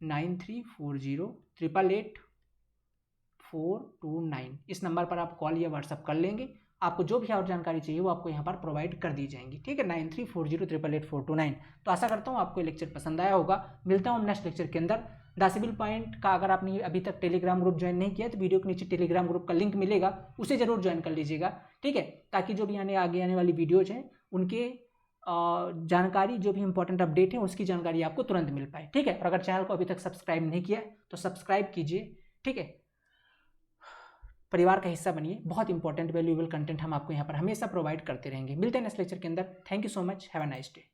9340888429। इस नंबर पर आप कॉल या व्हाट्सअप कर लेंगे, आपको जो भी और जानकारी चाहिए वो आपको यहाँ पर प्रोवाइड कर दी जाएंगी। ठीक है, 9340888429। तो आशा करता हूँ आपको ये लेक्चर पसंद आया होगा। मिलता हूँ नेक्स्ट लेक्चर के अंदर। द सिविल पॉइंट का अगर आपने अभी तक टेलीग्राम ग्रुप ज्वाइन नहीं किया तो वीडियो के नीचे टेलीग्राम ग्रुप का लिंक मिलेगा, उसे जरूर ज्वाइन कर लीजिएगा। ठीक है, ताकि जो भी आगे आने वाली वीडियोज हैं उनके जानकारी, जो भी इंपॉर्टेंट अपडेट है उसकी जानकारी आपको तुरंत मिल पाए। ठीक है, और अगर चैनल को अभी तक सब्सक्राइब नहीं किया तो सब्सक्राइब कीजिए। ठीक है, परिवार का हिस्सा बनिए। बहुत इंपॉर्टेंट वैल्यूएबल कंटेंट हम आपको यहाँ पर हमेशा प्रोवाइड करते रहेंगे। मिलते हैं नेक्स्ट लेक्चर के अंदर। Thank you so much, have a nice day.